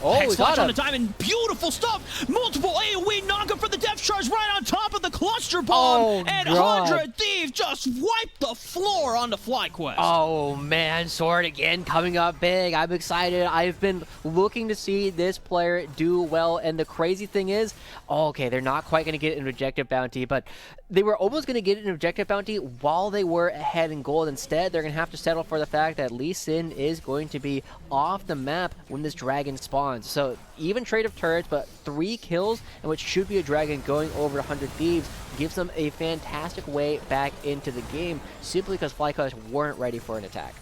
Oh, Hex Flash on the Diamond. Beautiful stuff. Multiple AoE knockup for the Death Charge right on top of the cluster. Monster Bomb, Oh, and God. 100 Thieves just wiped the floor on the FlyQuest. Oh man, Sword again coming up big. I'm excited. I've been looking to see this player do well, and the crazy thing is, okay, they're not quite going to get an objective bounty, but they were almost going to get an objective bounty while they were ahead in gold. Instead, they're going to have to settle for the fact that Lee Sin is going to be off the map when this dragon spawns. So even trade of turrets, but 3 kills, and which should be a dragon going over 100 Thieves, gives them a fantastic way back into the game, simply because FlyQuest weren't ready for an attack.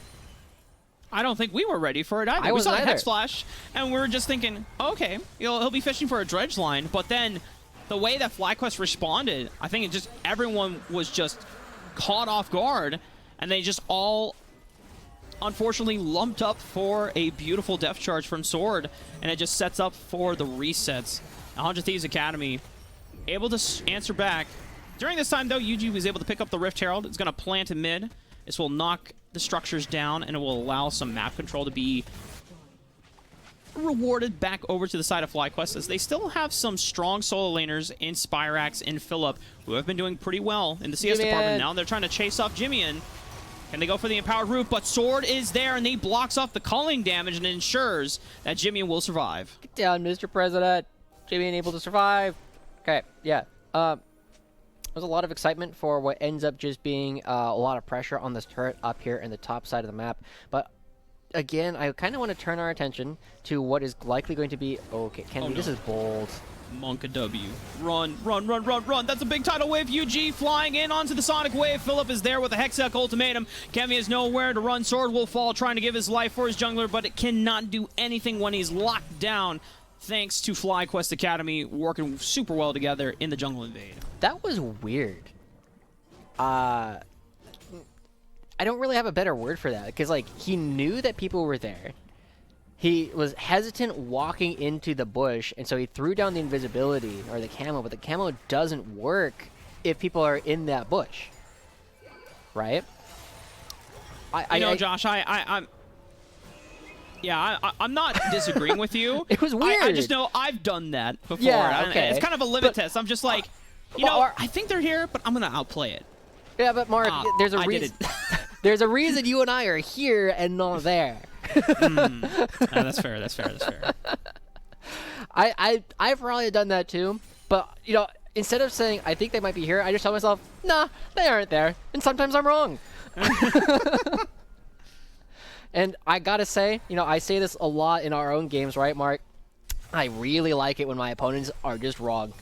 I don't think we were ready for it either. We wasn't saw the either. Hex Flash, and we were just thinking, okay, he'll be fishing for a dredge line. But then the way that FlyQuest responded, I think it just everyone was just caught off guard, and they just all unfortunately lumped up for a beautiful depth charge from Sword, and it just sets up for the resets. 100 Thieves Academy able to answer back. During this time, though, UG was able to pick up the Rift Herald. It's going to plant in mid. This will knock the structures down, and it will allow some map control to be rewarded back over to the side of FlyQuest, as they still have some strong solo laners in Spyrax and Phillip, who have been doing pretty well in the CS department. Now they're trying to chase off Jimmy. Can they go for the empowered roof? But Sword is there, and he blocks off the culling damage and ensures that Jimmy will survive. Get down, Mr. President. Jimmy able to survive. Okay, yeah. There's a lot of excitement for what ends up just being a lot of pressure on this turret up here in the top side of the map. But again, I kind of want to turn our attention to what is likely going to be... Okay, Kenny, this is bold. Monka W. Run, run, run, run, run. That's a big tidal wave. UG flying in onto the Sonic Wave. Phillip is there with a Hextech ultimatum. Kemi is nowhere to run. Sword will fall, trying to give his life for his jungler, but it cannot do anything when he's locked down, thanks to FlyQuest Academy working super well together in the jungle invade. That was weird. I don't really have a better word for that, because like he knew that people were there. He was hesitant walking into the bush, and so he threw down the invisibility or the camo, but the camo doesn't work if people are in that bush, right? Josh, I'm not disagreeing with you. It was weird. I just know I've done that before. Yeah, okay. It's kind of a limit test. I'm just like, I think they're here, but I'm going to outplay it. Yeah, but Mark, there's a reason. There's a reason you and I are here and not there. That's fair. That's fair. That's fair. I've probably done that too, but instead of saying I think they might be here, I just tell myself, nah, they aren't there, and sometimes I'm wrong. And I gotta say, I say this a lot in our own games, right, Mark? I really like it when my opponents are just wrong.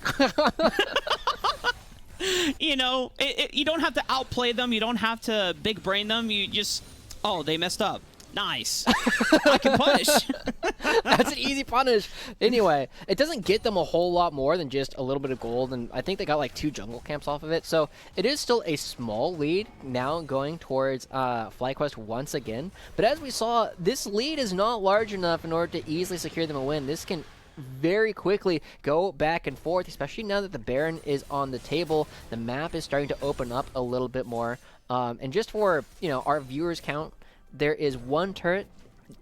You don't have to outplay them. You don't have to big brain them. You just, they messed up. Nice. I can punish. That's an easy punish. Anyway, it doesn't get them a whole lot more than just a little bit of gold, and I think they got like 2 jungle camps off of it. So it is still a small lead now going towards FlyQuest once again. But as we saw, this lead is not large enough in order to easily secure them a win. This can very quickly go back and forth, especially now that the Baron is on the table. The map is starting to open up a little bit more. And just for our viewers count, there is 1 turret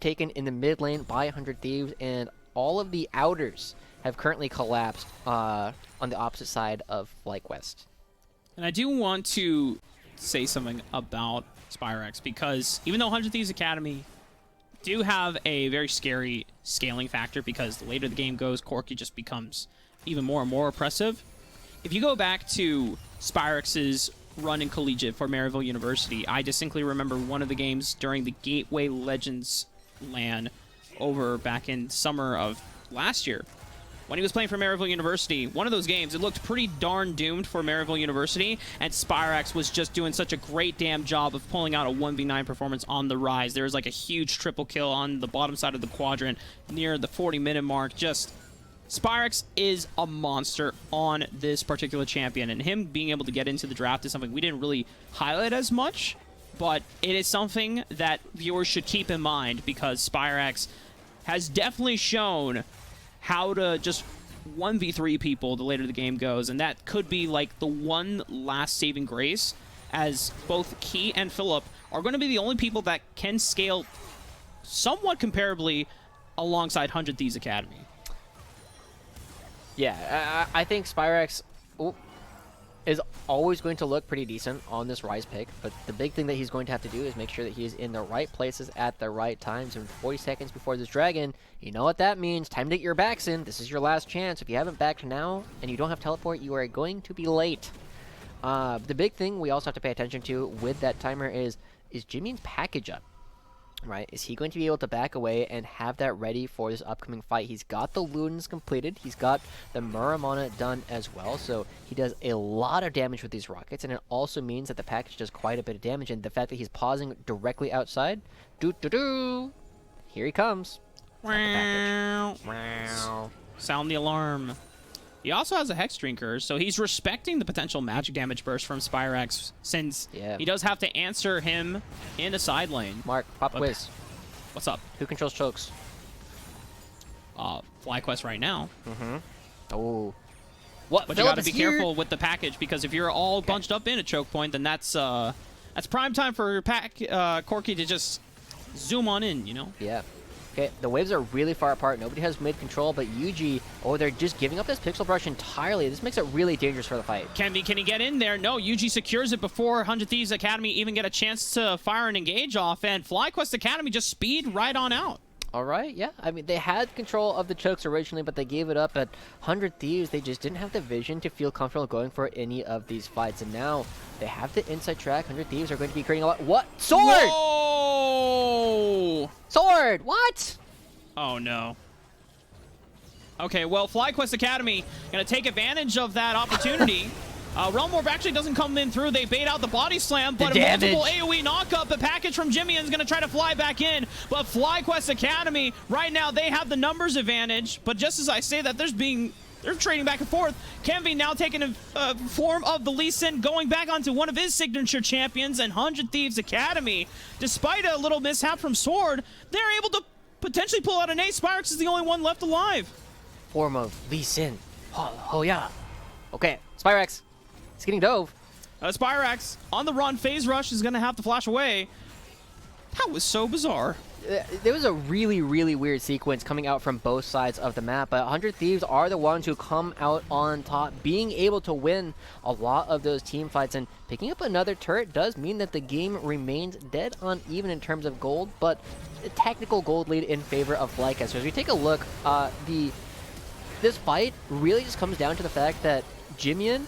taken in the mid lane by 100 Thieves, and all of the outers have currently collapsed on the opposite side of FlyQuest. And I do want to say something about Spyrax, because even though 100 Thieves Academy do have a very scary scaling factor, because the later the game goes, Corki just becomes even more and more oppressive. If you go back to Spyrax's run in collegiate for Maryville University, I distinctly remember one of the games during the Gateway Legends LAN over back in summer of last year. When he was playing for Maryville University, one of those games, it looked pretty darn doomed for Maryville University, and Spyrax was just doing such a great damn job of pulling out a 1v9 performance on the rise. There was like a huge triple kill on the bottom side of the quadrant near the 40-minute mark. Just Spyrax is a monster on this particular champion, and him being able to get into the draft is something we didn't really highlight as much, but it is something that viewers should keep in mind, because Spyrax has definitely shown how to just 1v3 people the later the game goes, and that could be like the one last saving grace, as both Key and Phillip are going to be the only people that can scale somewhat comparably alongside 100 Thieves Academy. Yeah, I think Spyrax... Oh, is always going to look pretty decent on this Rise pick, but the big thing that he's going to have to do is make sure that he is in the right places at the right times. And 40 seconds before this dragon, you know what that means. Time to get your backs in. This is your last chance. If you haven't backed now and you don't have teleport, you are going to be late. The big thing we also have to pay attention to with that timer is Jimmy's package up? Right? Is he going to be able to back away and have that ready for this upcoming fight? He's got the Ludens completed. He's got the Muramana done as well. So he does a lot of damage with these rockets. And it also means that the package does quite a bit of damage. And the fact that he's pausing directly outside. Doo-doo-doo! Here he comes. Wow. Sound the alarm. He also has a Hex Drinker, so he's respecting the potential magic damage burst from Spyrex, since he does have to answer him in a side lane. Mark, pop quiz. What's up? Who controls chokes? FlyQuest right now. Oh. What? But you gotta be careful with the package, because if you're all bunched up in a choke point, then that's prime time for Corki to just zoom on in, you know? Yeah. Okay, the waves are really far apart. Nobody has mid control, but Yuji, they're just giving up this pixel brush entirely. This makes it really dangerous for the fight. Can he get in there? No, Yuji secures it before 100 Thieves Academy even get a chance to fire and engage off, and FlyQuest Academy just speed right on out. All right, yeah. I mean, they had control of the chokes originally, but they gave it up at 100 Thieves. They just didn't have the vision to feel comfortable going for any of these fights, and now they have the inside track. 100 Thieves are going to be creating a lot. What? Sword! Whoa! Sword! What? Oh, no. Okay, well, FlyQuest Academy going to take advantage of that opportunity. Realm Orb actually doesn't come in through. They bait out the body slam, but a multiple AoE knockup. The package from Jimmy is going to try to fly back in, but FlyQuest Academy, right now, they have the numbers advantage. But just as I say that, they're trading back and forth. Kenvi now taking a form of the Lee Sin, going back onto one of his signature champions, and 100 Thieves Academy, despite a little mishap from Sword, they're able to potentially pull out an ace. Spyrex is the only one left alive. Form of Lee Sin. Oh yeah. Okay, Spyrex. He's getting dove. Spyrex on the run. Phase Rush is going to have to flash away. That was so bizarre. There was a really, really weird sequence coming out from both sides of the map, but 100 Thieves are the ones who come out on top, being able to win a lot of those team fights, and picking up another turret does mean that the game remains dead uneven in terms of gold, but a technical gold lead in favor of FlyQuest. So as we take a look, this fight really just comes down to the fact that Jimian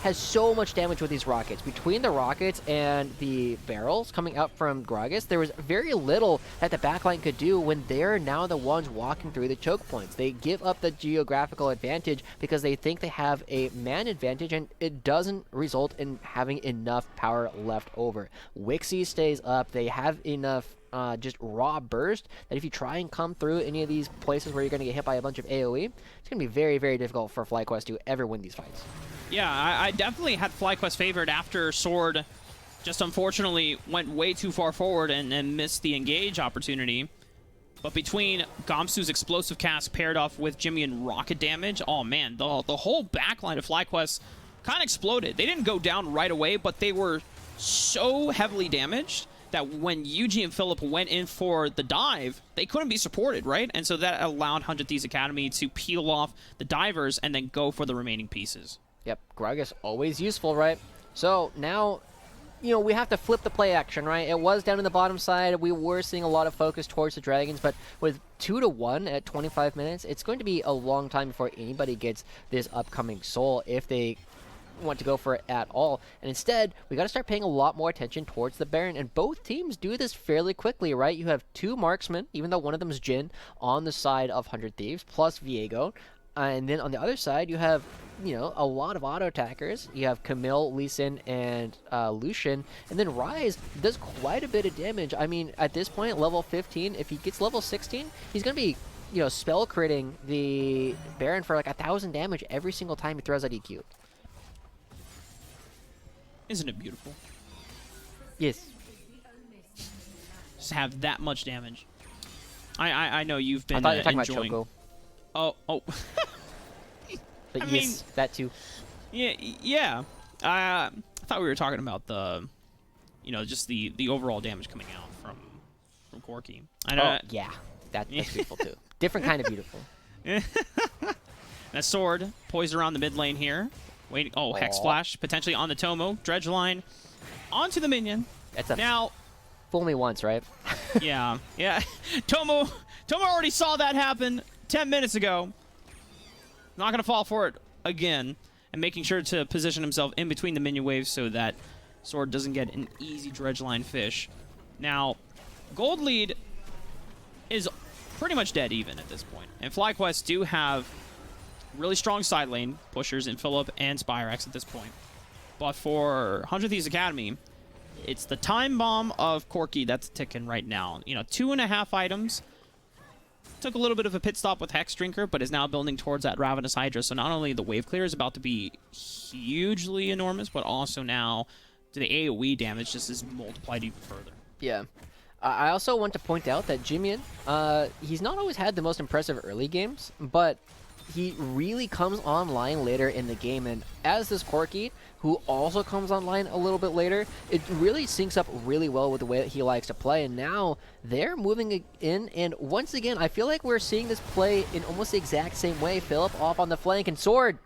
has so much damage with these rockets. Between the rockets and the barrels coming out from Gragas, there was very little that the backline could do when they're now the ones walking through the choke points. They give up the geographical advantage because they think they have a man advantage, and it doesn't result in having enough power left over. Wixie stays up. They have enough just raw burst that if you try and come through any of these places where you're going to get hit by a bunch of AoE, it's going to be very, very difficult for FlyQuest to ever win these fights. Yeah, I definitely had FlyQuest favored after Sword just unfortunately went way too far forward and missed the engage opportunity. But between Gamsu's explosive cast paired off with Jimmy and rocket damage, oh man, the whole backline of FlyQuest kind of exploded. They didn't go down right away, but they were so heavily damaged that when Yuji and Philip went in for the dive, they couldn't be supported, right? And so that allowed 100 Thieves Academy to peel off the divers and then go for the remaining pieces. Yep, Gragas always useful, right? So now, we have to flip the play action, right? It was down in the bottom side. We were seeing a lot of focus towards the Dragons, but with 2-1 at 25 minutes, it's going to be a long time before anybody gets this upcoming soul if they want to go for it at all. And instead, we got to start paying a lot more attention towards the Baron, and both teams do this fairly quickly, right? You have two marksmen, even though one of them is Jin, on the side of 100 Thieves, plus Viego. And then on the other side, you have, a lot of auto attackers. You have Camille, Lee Sin, and Lucian. And then Rise does quite a bit of damage. I mean, at this point, level 15, if he gets level 16, he's going to be, spell critting the Baron for like 1,000 damage every single time he throws that EQ. Isn't it beautiful? Yes. Just have that much damage. I know you've been I thought you were talking enjoying... about Choco. Oh. But I yes, mean, that too. Yeah. I thought we were talking about the, just the overall damage coming out from Corki. Yeah. That's beautiful too. Different kind of beautiful. That sword poised around the mid lane here Wait, oh, Hex Flash, potentially on the Tomo. Dredge line onto the minion. That's a Now, fool me once, right? yeah. Tomo already saw that happen 10 minutes ago. Not going to fall for it again. And making sure to position himself in between the minion waves so that Sword doesn't get an easy dredge line fish. Now, gold lead is pretty much dead even at this point. And FlyQuest do have really strong side lane pushers in Philip and Spyrex at this point. But for 100 Thieves Academy, it's the time bomb of Corki that's ticking right now. You know, 2.5 items. Took a little bit of a pit stop with Hex Drinker, but is now building towards that Ravenous Hydra. So not only the wave clear is about to be hugely enormous, but also now the AoE damage just is multiplied even further. Yeah. I also want to point out that Jimian, he's not always had the most impressive early games, but he really comes online later in the game. And as this Corki, who also comes online a little bit later, it really syncs up really well with the way that he likes to play. And now they're moving in, and once again, I feel like we're seeing this play in almost the exact same way. Philip off on the flank, and Sword.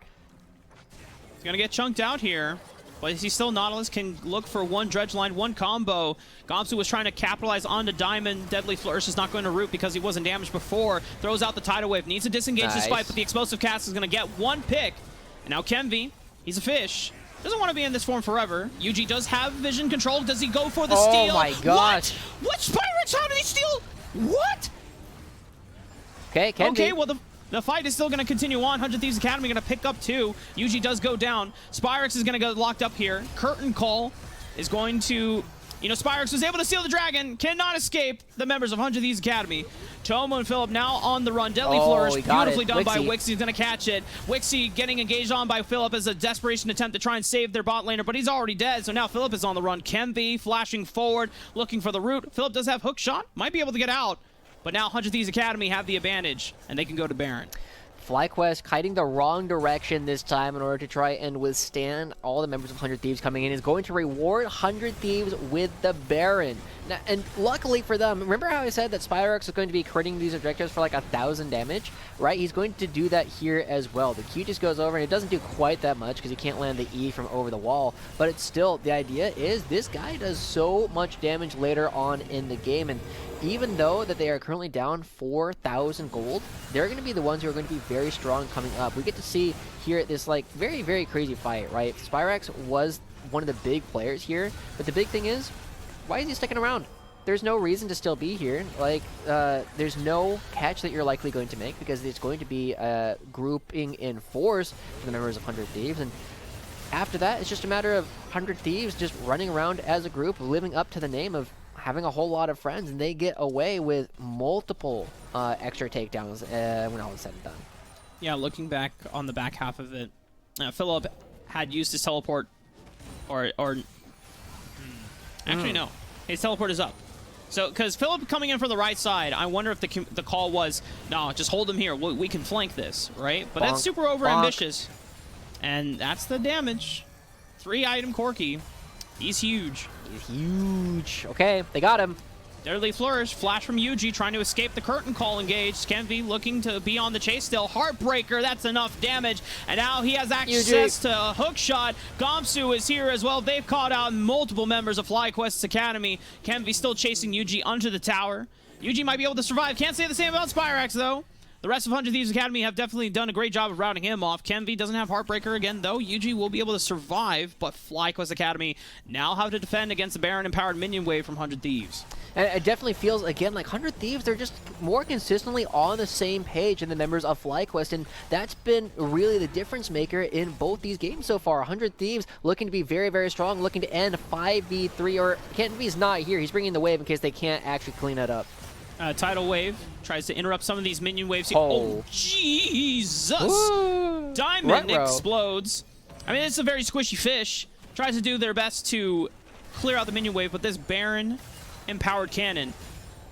He's going to get chunked out here. But he's still Nautilus, can look for one dredge line, one combo. Gamsu was trying to capitalize onto Diamond. Deadly Flourish is not going to root because he wasn't damaged before. Throws out the Tidal Wave, needs to disengage this fight, but the Explosive Cast is going to get one pick. And now Kenvi, he's a fish. Doesn't want to be in this form forever. Yuji does have vision control. Does he go for the steal? Oh my gosh. What Spyrex? How did he steal? What? Okay, Kenvi. Okay, well, the fight is still going to continue on. 100 Thieves Academy going to pick up 2. Yuji does go down. Spyrex is going to get locked up here. Curtain Call is going to... You know, Spyrex was able to steal the dragon. Cannot escape the members of 100 Thieves Academy. Tomo and Philip now on the run. Deadly Flourish, beautifully done by Wixie. He's going to catch it. Wixie getting engaged on by Philip as a desperation attempt to try and save their bot laner, but he's already dead, so now Philip is on the run. Kenvi flashing forward, looking for the root. Philip does have hook shot. Might be able to get out. But now 100 Thieves Academy have the advantage, and they can go to Baron. FlyQuest kiting the wrong direction this time in order to try and withstand all the members of 100 Thieves coming in. Is going to reward 100 Thieves with the Baron. Now, and luckily for them, remember how I said that Spyrex is going to be critting these objectives for like 1,000 damage? Right? He's going to do that here as well. The Q just goes over, and it doesn't do quite that much because he can't land the E from over the wall. But it's still, the idea is this guy does so much damage later on in the game. And even though that they are currently down 4,000 gold, they're going to be the ones who are going to be very strong coming up. We get to see here this like very, very crazy fight, right? Spyrex was one of the big players here, but the big thing is, why is he sticking around? There's no reason to still be here. Like, there's no catch that you're likely going to make because it's going to be grouping in force for the members of 100 Thieves. And after that, it's just a matter of 100 Thieves just running around as a group, living up to the name of having a whole lot of friends, and they get away with multiple extra takedowns when all is said and done. Yeah, looking back on the back half of it, Philip had used his teleport, actually no, his teleport is up. So, because Philip coming in from the right side, I wonder if the call was, no, just hold him here, we can flank this, right? But that's super over-ambitious. And that's the damage. 3-item Corki. He's huge. He's huge. Okay, they got him. Deadly Flourish, flash from Yuji, trying to escape the curtain call engaged. Kenvi looking to be on the chase still. Heartbreaker, that's enough damage. And now he has access to a hook shot. Gamsu is here as well. They've caught out multiple members of FlyQuest's Academy. Kenvi still chasing Yuji under the tower. Yuji might be able to survive. Can't say the same about Spyrex, though. The rest of 100 Thieves Academy have definitely done a great job of routing him off. Kenvi doesn't have Heartbreaker again, though. Yuji will be able to survive, but FlyQuest Academy now have to defend against the Baron-empowered minion wave from 100 Thieves. And it definitely feels, again, like 100 Thieves, they're just more consistently on the same page than the members of FlyQuest, and that's been really the difference maker in both these games so far. 100 Thieves looking to be very, very strong, looking to end 5v3, or Kenvi's not here. He's bringing the wave in case they can't actually clean it up. Tidal Wave tries to interrupt some of these minion waves. Oh, Jesus! Woo. Diamond explodes. I mean, it's a very squishy fish. Tries to do their best to clear out the minion wave, but this Baron-empowered cannon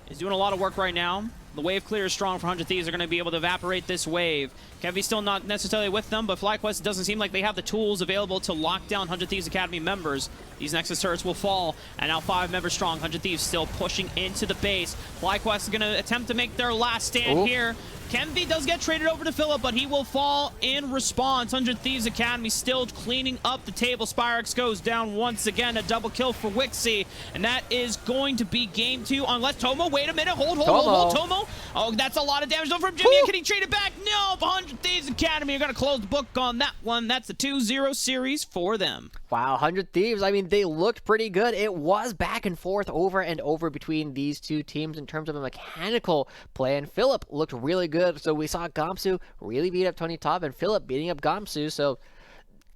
is doing a lot of work right now. The wave clear is strong for 100 Thieves. They're going to be able to evaporate this wave. Kenvi's still not necessarily with them, but FlyQuest doesn't seem like they have the tools available to lock down 100 Thieves Academy members. These Nexus turrets will fall, and now 5 members strong. 100 Thieves still pushing into the base. FlyQuest is going to attempt to make their last stand here. Kenvi does get traded over to Philip, but he will fall in response. 100 Thieves Academy still cleaning up the table. Spyrex goes down once again. A double kill for Wixie, and that is going to be game 2 unless Tomo, wait a minute, hold, Tomo. Oh, that's a lot of damage from Jimmy. Can he trade it back? No, 100 Thieves Academy are going to close the book on that one. That's the 2-0 series for them. Wow, 100 Thieves, I mean, they looked pretty good. It was back and forth over and over between these two teams in terms of a mechanical play, and Philip looked really good. So we saw Gamsu really beat up Tony Top, and Philip beating up Gamsu. So,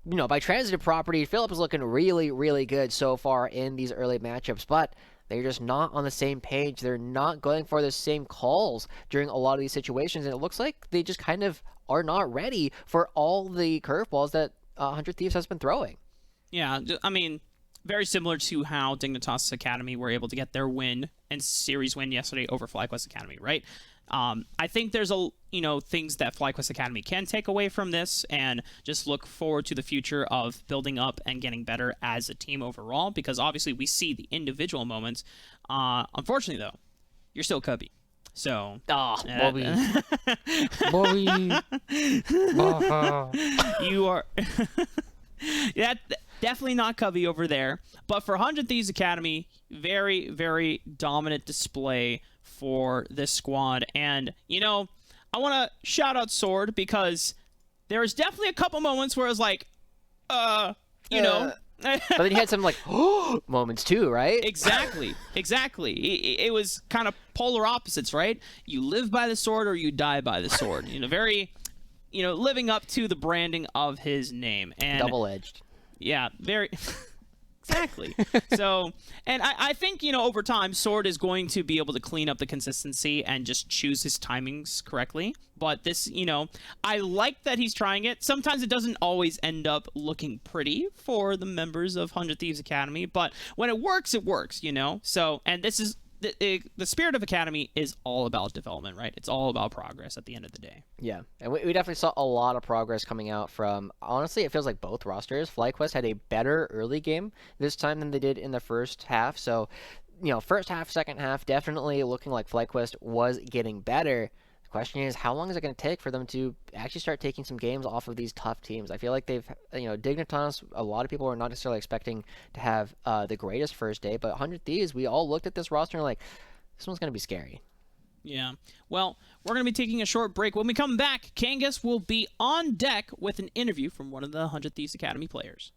you know, by transitive property, Philip is looking really, really good so far in these early matchups, but they're just not on the same page. They're not going for the same calls during a lot of these situations, and it looks like they just kind of are not ready for all the curveballs that 100 Thieves has been throwing. Yeah, I mean, very similar to how Dignitas Academy were able to get their win and series win yesterday over FlyQuest Academy, right? I think there's things that FlyQuest Academy can take away from this and just look forward to the future of building up and getting better as a team overall, because obviously we see the individual moments. Unfortunately, though, you're still Cubby. So, Bobby. You are... Yeah, definitely not Cubby over there. But for 100 Thieves Academy, very, very dominant display for this squad. And, you know, I want to shout out Sword, because there was definitely a couple moments where I was like, you know. But then you had some, like, moments too, right? Exactly. It was kind of polar opposites, right? You live by the sword or you die by the sword. You know, very... You know, living up to the branding of his name. And double-edged. Yeah, very... Exactly. So, and I think, you know, over time, Sword is going to be able to clean up the consistency and just choose his timings correctly. But this, you know, I like that he's trying it. Sometimes it doesn't always end up looking pretty for the members of 100 Thieves Academy, but when it works, you know? So, and this is... The spirit of Academy is all about development, right? It's all about progress at the end of the day. Yeah, and we definitely saw a lot of progress coming out from, honestly, it feels like both rosters. FlyQuest had a better early game this time than they did in the first half. So, you know, first half, second half, definitely looking like FlyQuest was getting better. The question is, how long is it going to take for them to actually start taking some games off of these tough teams? I feel like they've, you know, Dignitas, a lot of people are not necessarily expecting to have the greatest first day, but 100 Thieves, we all looked at this roster and like, this one's going to be scary. Yeah. Well, we're going to be taking a short break. When we come back, Kangas will be on deck with an interview from one of the 100 Thieves Academy players.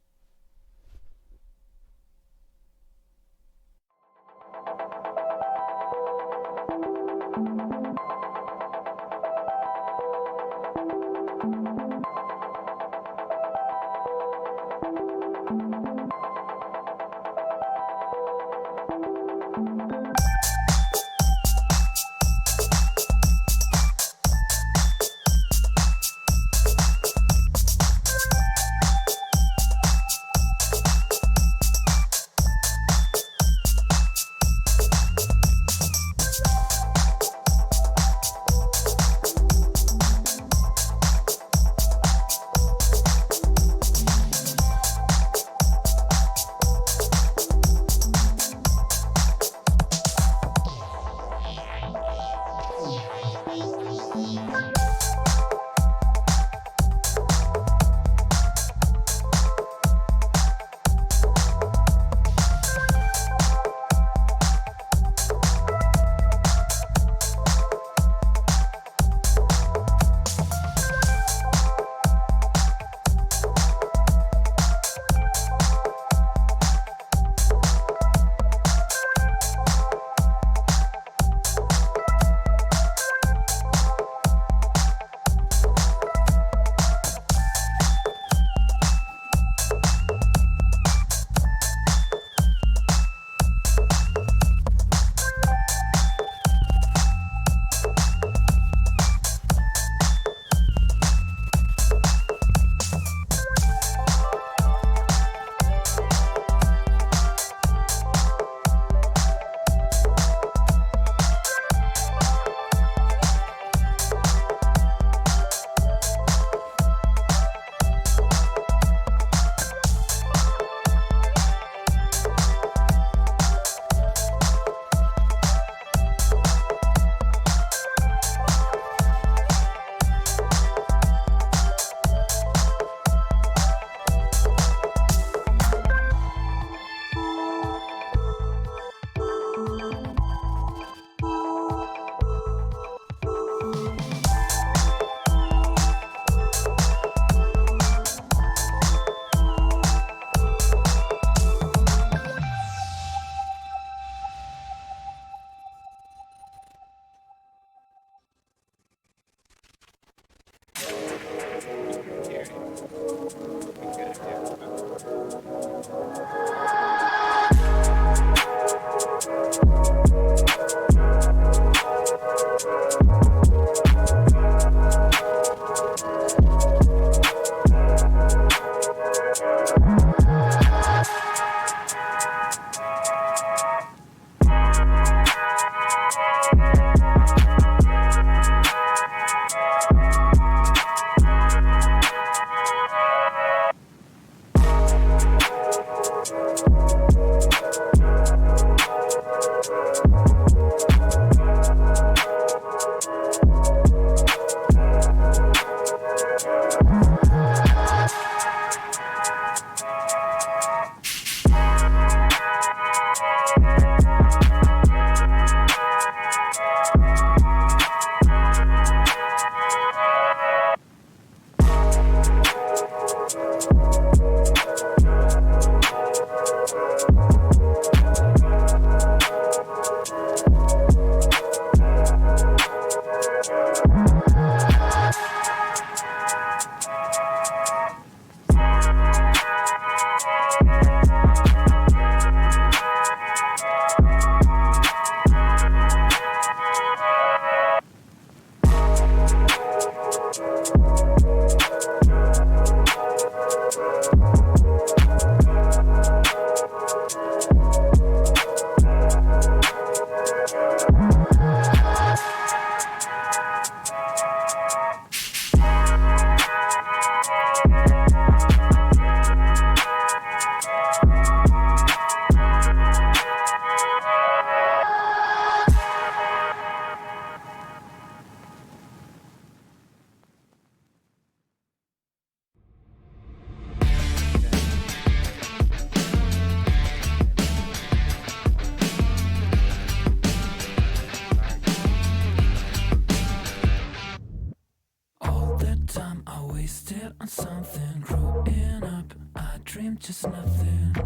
it's nothing.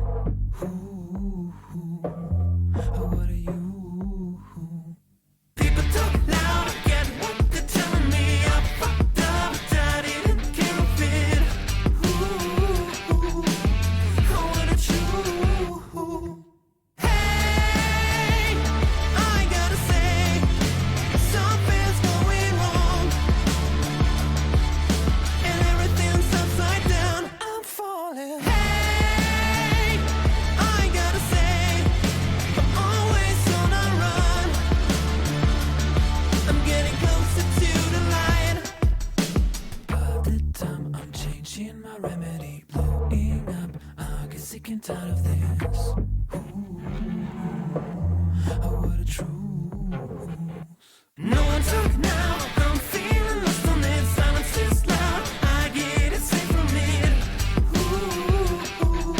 Ooh, what are you? People talk loud, I get what they're telling me. I fucked up, but I didn't give it. Ooh, what a true. Hey, I gotta say, something's going wrong, and everything's upside down. I'm falling. Hey, I gotta say, I'm always on a run. I'm getting closer to the light. By the time I'm changing my remedy, blowing up, I get sick and tired of this. Ooh, what a truth. No one talk now, I'm feeling lost on it. Silence is loud, I get it safe from it. Ooh.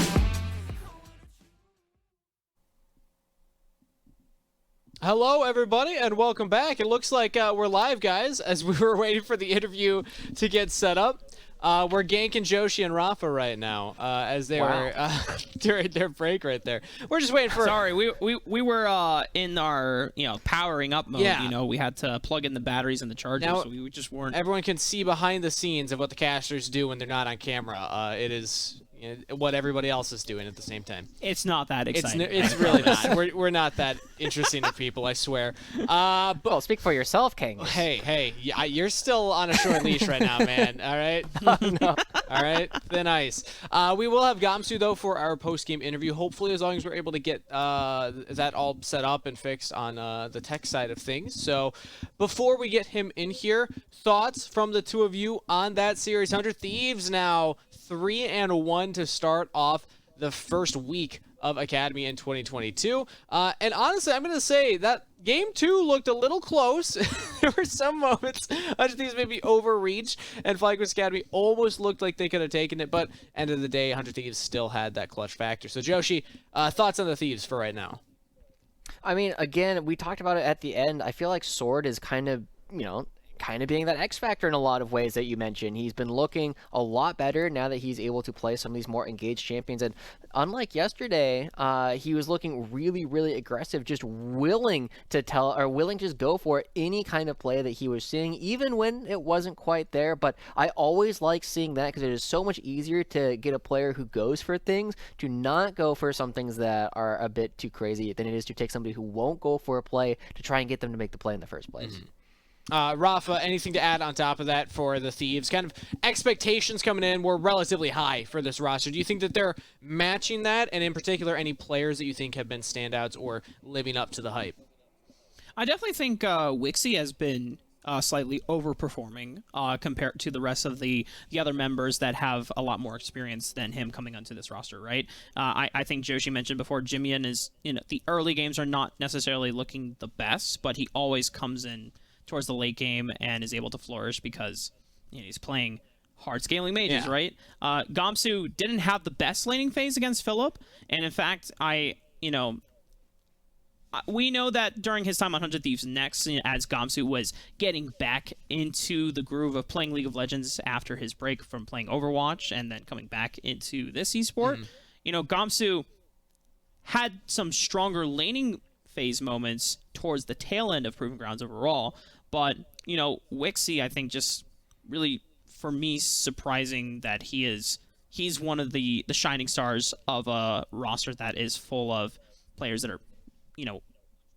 Hello, everybody, and welcome back. It looks like we're live, guys, as we were waiting for the interview to get set up. We're ganking Joshi and Rafa right now, as they were during their break right there. We're just waiting for. Sorry, we were in our powering up mode. Yeah. We had to plug in the batteries and the chargers, Now, so we just weren't. Everyone can see behind the scenes of what the casters do when they're not on camera. It is what everybody else is doing at the same time. It's not that exciting. It's really not. We're not that interesting to people, I swear. But Well, speak for yourself, King. hey, you're still on a short leash right now, man. All right. All right. Thin ice. We will have Gamsu though for our post-game interview. Hopefully, as long as we're able to get that all set up and fixed on the tech side of things. So, before we get him in here, thoughts from the two of you on that series. 100 Thieves now 3-1 to start off the first week of Academy in 2022. And honestly, I'm going to say that Game 2 looked a little close. There were some moments 100 Thieves maybe overreached, and FlyQuest Academy almost looked like they could have taken it, but end of the day, 100 Thieves still had that clutch factor. So, Joshi, thoughts on the Thieves for right now? I mean, again, we talked about it at the end. I feel like Sword is kind of being that X factor in a lot of ways that you mentioned. He's been looking a lot better now that he's able to play some of these more engaged champions. And unlike yesterday, he was looking really, really aggressive, just willing to just go for any kind of play that he was seeing, even when it wasn't quite there. But I always like seeing that because it is so much easier to get a player who goes for things to not go for some things that are a bit too crazy than it is to take somebody who won't go for a play to try and get them to make the play in the first place. Mm-hmm. Rafa, anything to add on top of that for the Thieves? Kind of expectations coming in were relatively high for this roster. Do you think that they're matching that? And in particular, any players that you think have been standouts or living up to the hype? I definitely think Wixie has been slightly overperforming compared to the rest of the other members that have a lot more experience than him coming onto this roster, right? I think Joshi mentioned before, Jimian is, the early games are not necessarily looking the best, but he always comes in towards the late game and is able to flourish because he's playing hard scaling mages, right? Gamsu didn't have the best laning phase against Philip, and in fact, we know that during his time on 100 Thieves Next, as Gamsu was getting back into the groove of playing League of Legends after his break from playing Overwatch and then coming back into this esport, Gamsu had some stronger laning phase moments towards the tail end of Proving Grounds overall. But, Wixie, I think, just really, for me, surprising that he's one of the shining stars of a roster that is full of players that are,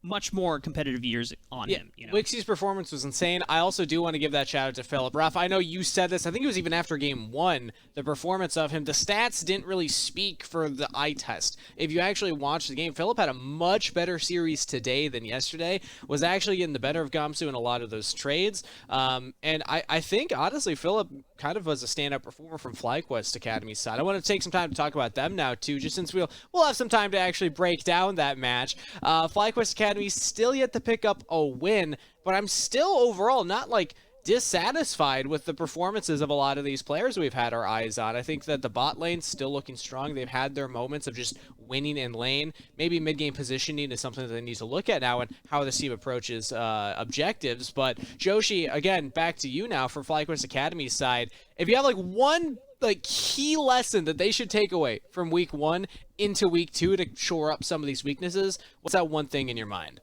much more competitive years on him. Wixie's performance was insane. I also do want to give that shout out to Philip. Rafa, I know you said this. I think it was even after Game 1, the performance of him. The stats didn't really speak for the eye test. If you actually watch the game, Philip had a much better series today than yesterday, was actually getting the better of Gamsu in a lot of those trades. And I think, honestly, Philip kind of was a standout performer from FlyQuest Academy's side. I want to take some time to talk about them now, too, just since we'll have some time to actually break down that match. FlyQuest Academy still yet to pick up a win, but I'm still overall not dissatisfied with the performances of a lot of these players we've had our eyes on. I think that the bot lane's still looking strong. They've had their moments of just winning in lane. Maybe mid-game positioning is something that they need to look at now and how the team approaches objectives. But Joshi, again, back to you now for FlyQuest Academy's side. If you have one like key lesson that they should take away from week 1 into week 2 to shore up some of these weaknesses? What's that one thing in your mind?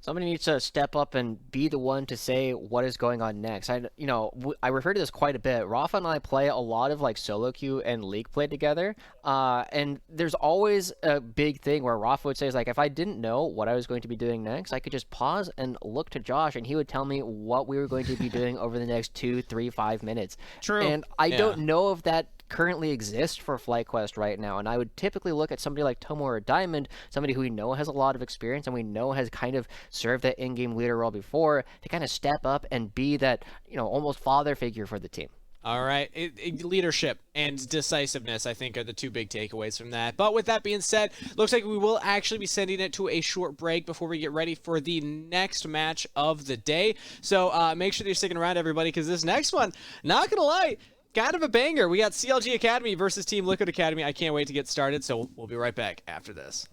Somebody needs to step up and be the one to say what is going on next. I refer to this quite a bit. Rafa and I play a lot of like solo queue and league play together, and there's always a big thing where Rafa would say is like, if I didn't know what I was going to be doing next, I could just pause and look to Josh, and he would tell me what we were going to be doing over the next 2, 3, 5 minutes. True. And I don't know if that currently exist for FlyQuest right now, and I would typically look at somebody like Tomo or Diamond, somebody who we know has a lot of experience and we know has kind of served that in-game leader role before, to kind of step up and be that, almost father figure for the team. All right. Leadership and decisiveness, I think, are the two big takeaways from that. But with that being said, looks like we will actually be sending it to a short break before we get ready for the next match of the day. So make sure that you're sticking around, everybody, because this next one, not going to lie, kind of a banger. We got CLG Academy versus Team Liquid Academy. I can't wait to get started, so we'll be right back after this.